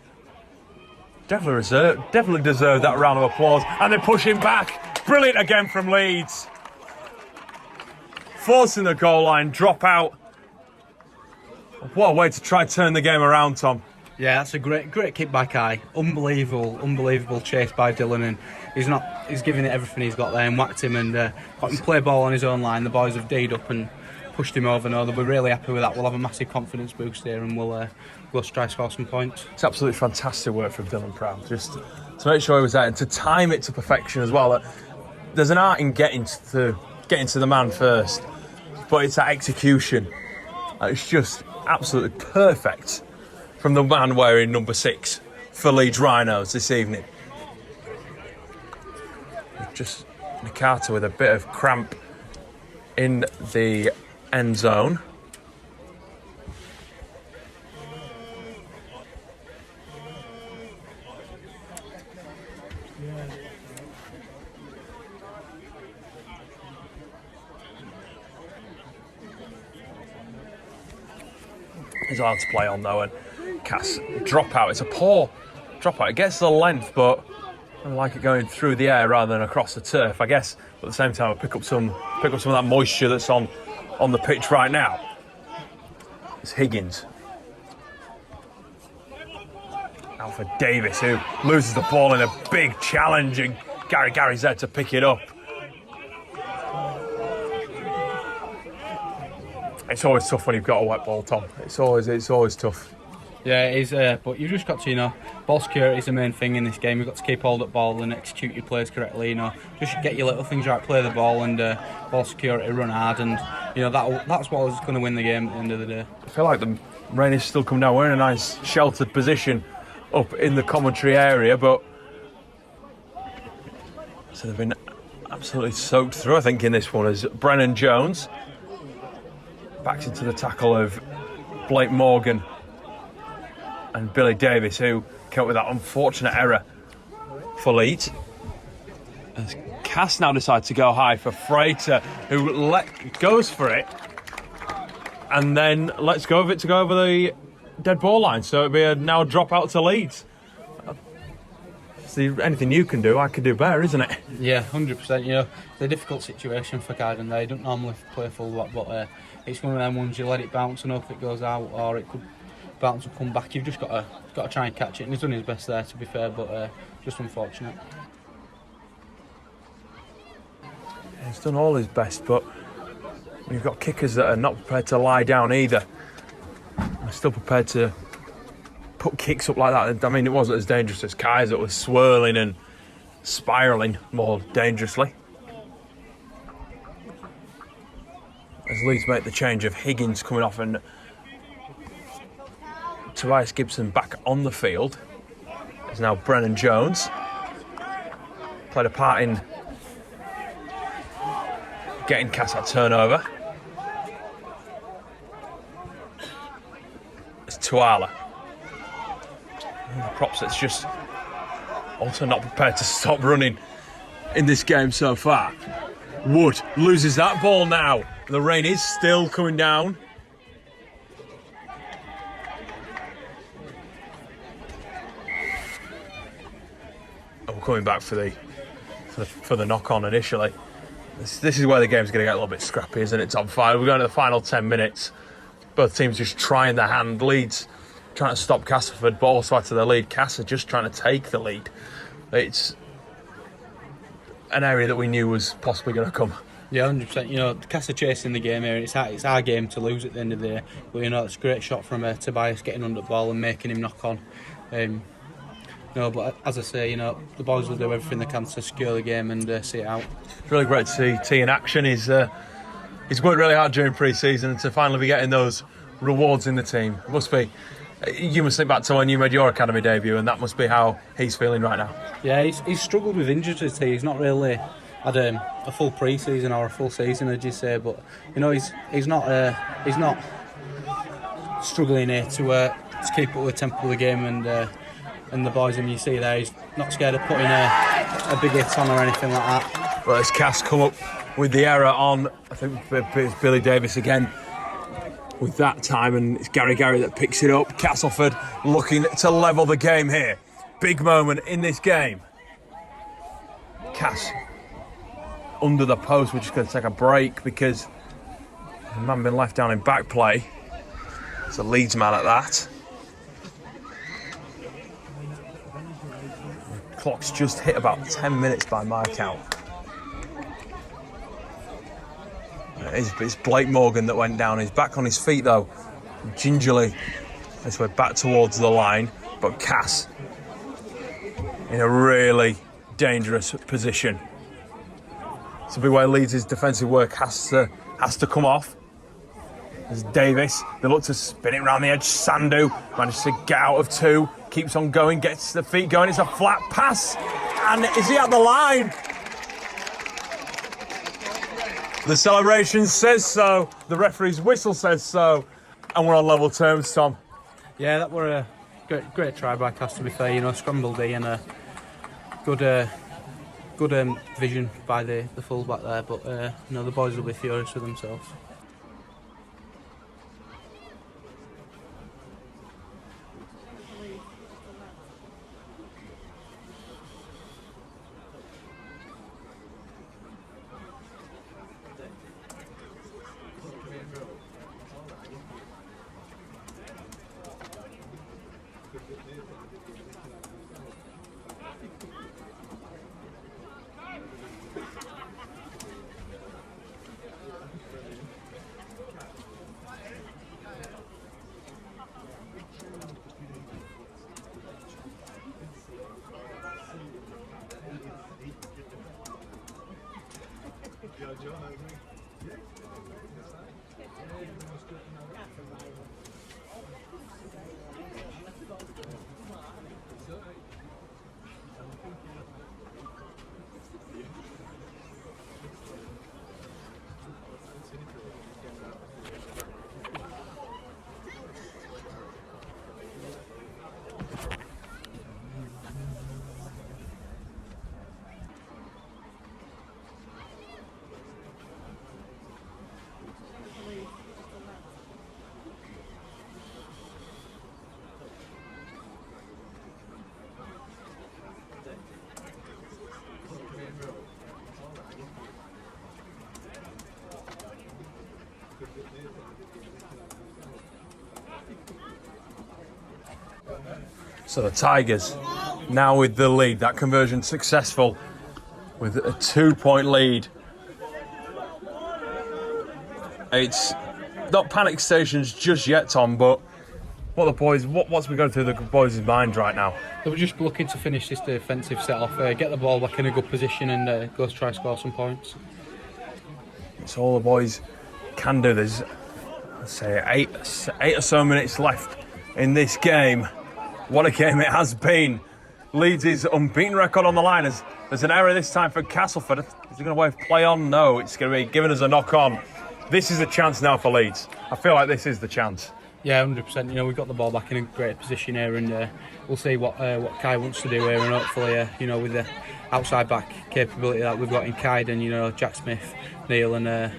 Definitely deserved that round of applause. And they're pushing back. Brilliant again from Leeds. Forcing the goal line, drop out. What a way to try and turn the game around, Tom. Yeah, that's a great kick by Kai. Unbelievable chase by Dylan, and he's giving it everything he's got there, and whacked him and got him play ball on his own line. The boys have D'd up and pushed him over. No, they'll be really happy with that. We'll have a massive confidence boost here, and we'll try to score some points. It's absolutely fantastic work from Dylan Proud, just to make sure he was there and to time it to perfection as well. There's an art in getting to the man first, but it's that execution. It's just absolutely perfect from the man wearing number 6 for Leeds Rhinos this evening. Just Nakata with a bit of cramp in the end zone. He's allowed to play on though, and Cass drop out. It's a poor drop out. It gets the length, but I like it going through the air rather than across the turf. I guess, but at the same time, I'll pick up some of that moisture that's on the pitch right now. It's Higgins. Out for Davis, who loses the ball in a big challenge, and Gary's there to pick it up. It's always tough when you've got a wet ball, Tom. It's always tough. Yeah, it is, but you've just got to, ball security is the main thing in this game. You've got to keep hold of ball and execute your plays correctly, just get your little things right, play the ball and ball security, run hard, and, that's what is going to win the game at the end of the day. I feel like the rain is still coming down. We're in a nice sheltered position up in the commentary area, but so they've been absolutely soaked through, I think, in this one, as Brennan Jones backs into the tackle of Blake Morgan and Billy Davis, who came up with that unfortunate error for Leeds. As Cass now decides to go high for Freighter, who goes for it and then lets go of it to go over the dead ball line. So it'll be now a drop out to Leeds. So anything you can do, I could do better, isn't it? Yeah, 100%. You know, it's a difficult situation for Carden. They don't normally play full back, but it's one of them ones you let it bounce and hope it goes out, or it could bounce and come back. You've just got to try and catch it, and he's done his best there, to be fair, but just unfortunate. He's done all his best, but you've got kickers that are not prepared to lie down either. They're still prepared to put kicks up like that. I mean, it wasn't as dangerous as Kai's. It was swirling and spiralling more dangerously. As Leeds make the change of Higgins coming off and Tobias Gibson back on the field. There's now Brennan Jones. Played a part in getting Cass that turnover. It's Tuala. Props that's just also not prepared to stop running in this game so far. Wood loses that ball now. The rain is still coming down. Oh, we're coming back for the knock-on initially. This is where the game's going to get a little bit scrappy, isn't it, top five? We're going to the final 10 minutes. Both teams just trying their hand. Leeds trying to stop Castleford, but also add to the lead. Cass are just trying to take the lead. It's an area that we knew was possibly going to come. Yeah, 100%. You know, Cass are chasing the game here, and it's our game to lose at the end of the day. But, you know, it's a great shot from Tobias getting under the ball and making him knock on. No, but as I say, you know, the boys will do everything they can to secure the game and see it out. It's really great to see T in action. He's worked really hard during pre-season, and to finally be getting those rewards in the team. It must be. You must think back to when you made your academy debut, and that must be how he's feeling right now. Yeah, he's struggled with injuries. He's not really had a full pre-season or a full season, as you say. But you know, he's not struggling here to keep up with the tempo of the game and the boys. And you see there, he's not scared of putting a big hit on or anything like that. Well, as Cass come up with the error on, I think it's Billy Davis again with that time, and it's Gary that picks it up. Castleford looking to level the game here. Big moment in this game. Cass under the post. We're just going to take a break because the man been left down in back play. It's a Leeds man at that. The clock's just hit about 10 minutes by my count. It's Blake Morgan that went down. He's back on his feet though, gingerly. This way back towards the line, but Cass in a really dangerous position. This will be where Leeds' defensive work has to come off. There's Davis. They look to spin it around the edge. Sandu manages to get out of two. Keeps on going, gets the feet going. It's a flat pass, and is he at the line? The celebration says so, the referee's whistle says so, and we're on level terms, Tom. Yeah, that were a great try by Cass, to be fair. You know, scrambled D and a good vision by the full back there, but you know, the boys will be furious with themselves. So the Tigers now with the lead. That conversion successful with a 2-point lead. It's not panic stations just yet, Tom, but what's been going through the boys' mind right now? They were just looking to finish this defensive set off, get the ball back in a good position and go to try score some points. It's all the boys can do. There's, let's say, eight or so minutes left in this game. What a game it has been. Leeds' unbeaten record on the line. There's an error this time for Castleford. Is he going to wave play on? No, it's going to be giving us a knock on. This is the chance now for Leeds. I feel like this is the chance. Yeah, 100%. You know, we've got the ball back in a great position here, and we'll see what Kai wants to do here, and hopefully, you know, with the outside back capability that we've got in Kai and, you know, Jack Smith, Neil and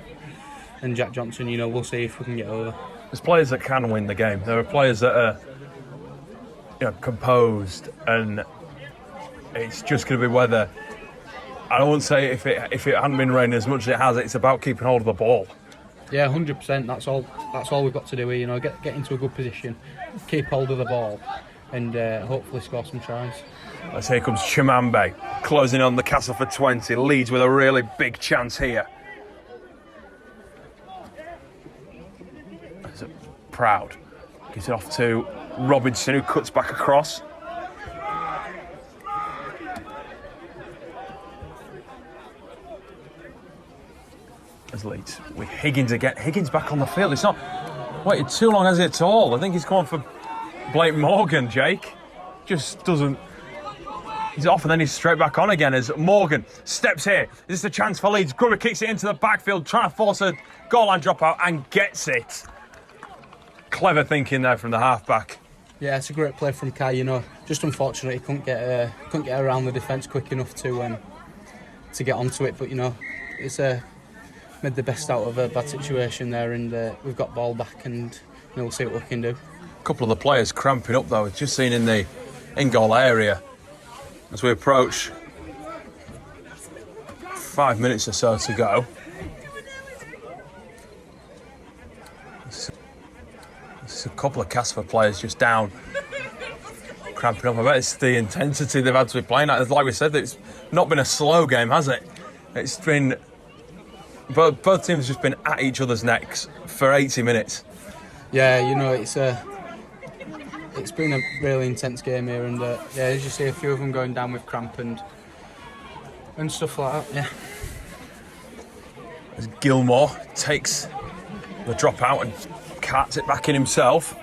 Jack Johnson, you know, we'll see if we can get over. There's players that can win the game. There are players that are, you know, composed, and it's just going to be whether. I don't want to say if it hadn't been raining as much as it has. It's about keeping hold of the ball. Yeah, 100%. That's all we've got to do here. You know, get into a good position, keep hold of the ball, and hopefully score some tries. As here comes Chimambe, closing on the Castleford 20. Leeds with a really big chance here. Proud gives it off to Robinson, who cuts back across. As Leeds with Higgins again. Higgins back on the field. It's not waited too long, has it, at all? I think he's going for Blake Morgan, Jake. Just doesn't. He's off and then he's straight back on again as Morgan steps here. Is this a chance for Leeds? Grubber kicks it into the backfield, trying to force a goal line dropout and gets it. Clever thinking there from the halfback. Yeah, it's a great play from Kai. You know, just unfortunately he couldn't get around the defence quick enough to get onto it. But you know, it's made the best out of a bad situation there, and we've got ball back, and you know, we'll see what we can do. A couple of the players cramping up though. It's just seen in the in-goal area as we approach 5 minutes or so to go. There's a couple of Castleford players just down, cramping up. I bet it's the intensity they've had to be playing at. Like we said, it's not been a slow game, has it? It's been. Both teams have just been at each other's necks for 80 minutes. Yeah, you know, it's been a really intense game here, and yeah, as you see, a few of them going down with cramp and stuff like that. Yeah. As Gilmore takes the drop out and carts it back in himself.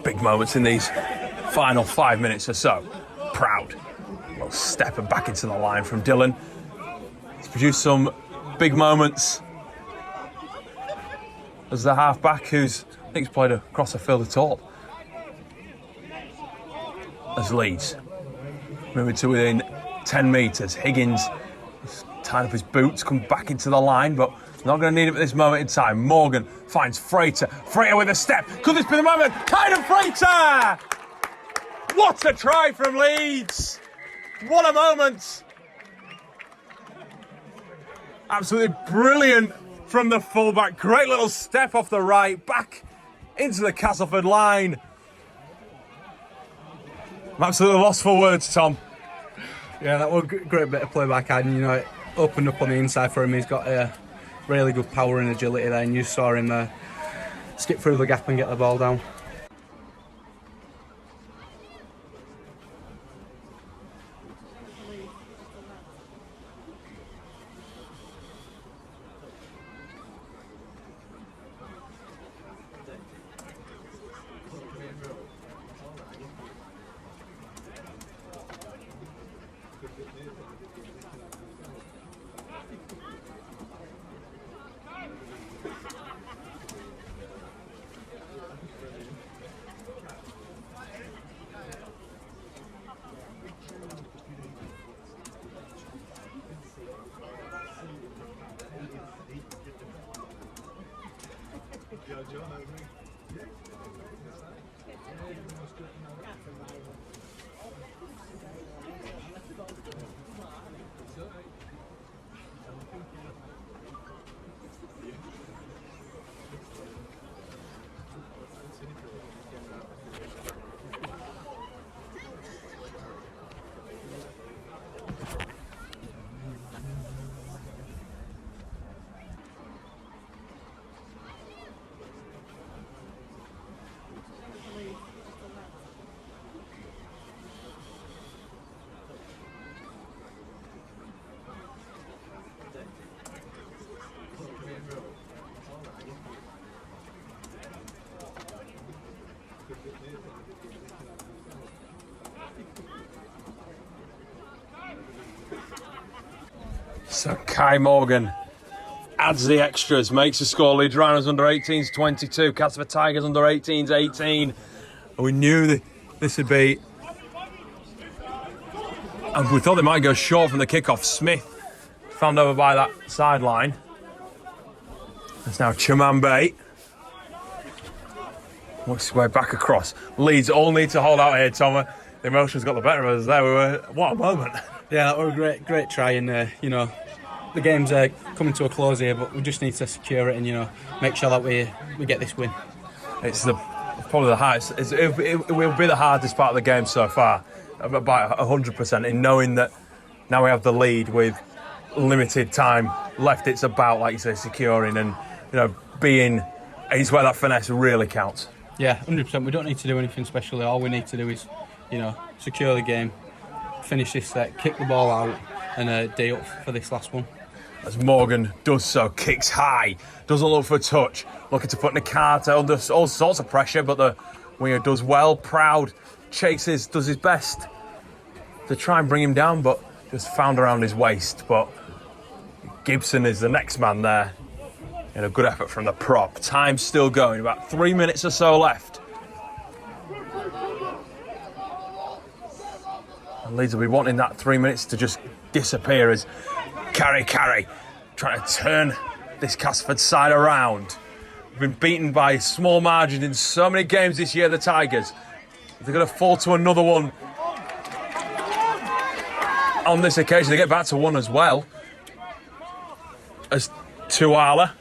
Big moments in these final 5 minutes or so. Proud. Little step and back into the line from Dylan. He's produced some big moments as the half-back, who's, I think, he's played across the field at all. As Leeds moving to within 10 metres. Higgins has tied up his boots, come back into the line, but not going to need it at this moment in time. Morgan finds Frater. Frater with a step. Could this be the moment? Kind of Frater! What a try from Leeds! What a moment! Absolutely brilliant from the fullback. Great little step off the right, back into the Castleford line. I'm absolutely lost for words, Tom. Yeah, that was a great bit of play by Kai. You know, it opened up on the inside for him. He's got a really good power and agility there, and you saw him skip through the gap and get the ball down. So Kai Morgan adds the extras, makes the score. Leeds Rhinos under 18s 22, Castleford Tigers under 18s 18. And we knew that this would be, and we thought they might go short from the kickoff. Smith found over by that sideline. It's now Chimambe. Works his way back across. Leeds all need to hold out here, Tom. The emotions got the better of us there. What a moment. Yeah, that was a great try, and you know, the game's coming to a close here, but we just need to secure it and, you know, make sure that we get this win. It's probably the hardest. It will be the hardest part of the game so far, about 100%. In knowing that now we have the lead with limited time left, it's about, like you say, securing and, you know, being. It's where that finesse really counts. Yeah, 100%. We don't need to do anything special. All we need to do is, you know, secure the game, finish this set, kick the ball out, and day up for this last one. As Morgan does so, kicks high, doesn't look for a touch, looking to put Nakata under all sorts of pressure, but the winger does well. Proud chases, does his best to try and bring him down, but just found around his waist. But Gibson is the next man there. And a good effort from the prop. Time's still going, about 3 minutes or so left. And Leeds will be wanting that 3 minutes to just disappear as Carry trying to turn this Castleford side around. We've been beaten by small margins in so many games this year, the Tigers. They're going to fall to another one on this occasion. They get back to one as well. As Tuala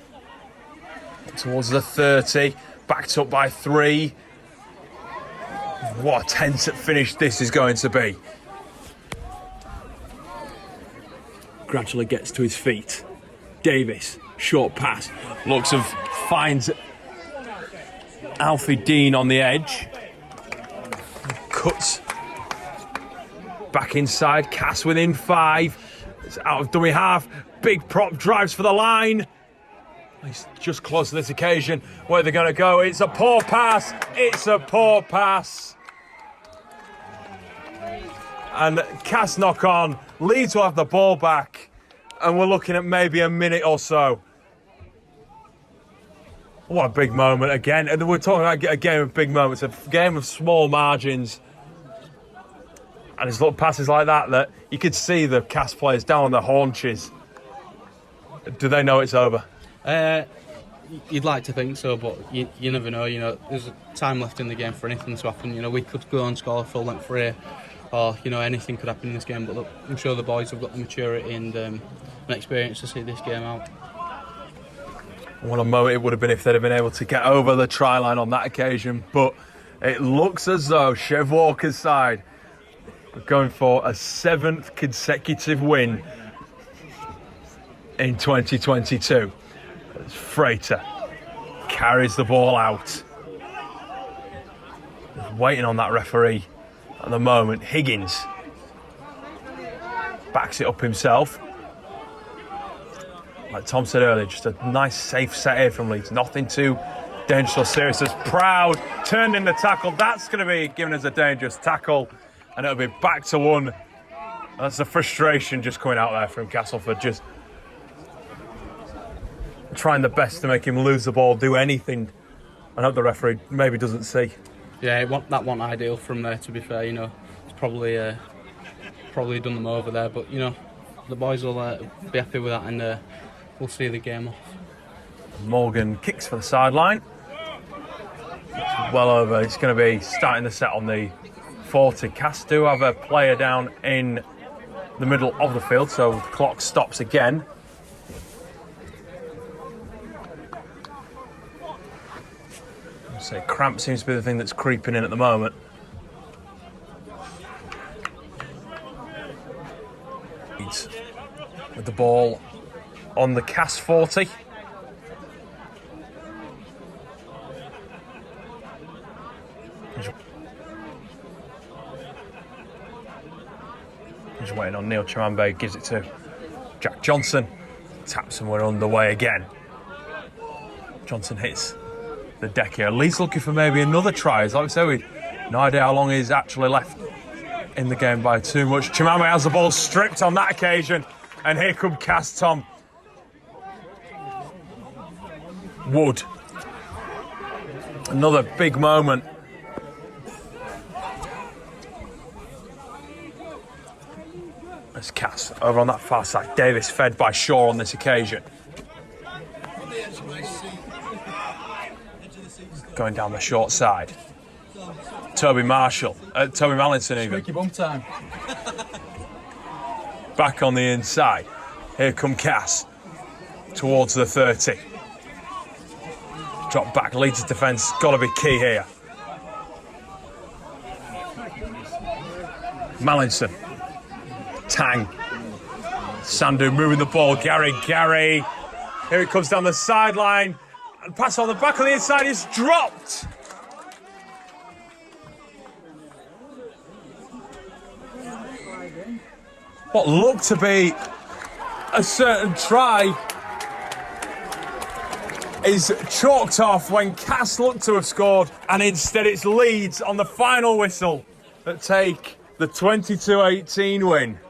towards the 30, backed up by 3. What a tense finish this is going to be. Gradually gets to his feet. Davis, short pass, finds Alfie Dean on the edge. Cuts back inside, Cass within 5. It's out of dummy half. Big prop drives for the line. He's just close to this occasion. Where they're going to go? It's a poor pass. It's a poor pass. And Cass knock on. Leeds will have the ball back. And we're looking at maybe a minute or so. What a big moment again. And we're talking about a game of big moments, a game of small margins. And it's little passes like that you could see the Cass players down on their haunches. Do they know it's over? You'd like to think so, but you never know. You know, there's time left in the game for anything to happen. You know, we could go and score a full length free, or, you know, anything could happen in this game. But look, I'm sure the boys have got the maturity and experience to see this game out. What a moment it would have been if they'd have been able to get over the try line on that occasion. But it looks as though Chev Walker's side are going for a 7th consecutive win in 2022. As Freighter carries the ball out. Just waiting on that referee at the moment. Higgins backs it up himself. Like Tom said earlier, just a nice safe set here from Leeds. Nothing too dangerous or serious. As Proud turned in the tackle. That's going to be given as a dangerous tackle. And it'll be back to 1. That's the frustration just coming out there from Castleford. Just trying the best to make him lose the ball, do anything. I hope the referee maybe doesn't see. Yeah, that wasn't ideal from there, to be fair. You know, it's probably done them over there. But, you know, the boys will be happy with that, and we'll see the game off. Morgan kicks for the sideline. It's well over. It's going to be starting the set on the 40. Cass do have a player down in the middle of the field, so the clock stops again. I'd say cramp seems to be the thing that's creeping in at the moment. Leeds with the ball on the Cass 40. Just waiting on Neil Chimambe, gives it to Jack Johnson. Taps and we're underway again. Johnson hits the deck here. Leeds looking for maybe another try. As like we say, we no idea how long he's actually left in the game by too much. Chimambe has the ball stripped on that occasion. And here come Cass, Tom. Wood. Another big moment. There's Cass over on that far side. Davis fed by Shaw on this occasion. Going down the short side. Toby Mallinson even. Squeaky bum time. Back on the inside. Here come Cass. Towards the 30. Drop back. Leeds' defence got to be key here. Mallinson. Tang. Sandu moving the ball. Gary. Here it comes down the sideline. And pass on the back of the inside is dropped. What looked to be a certain try is chalked off when Cass looked to have scored, and instead it's Leeds on the final whistle that take the 22-18 win.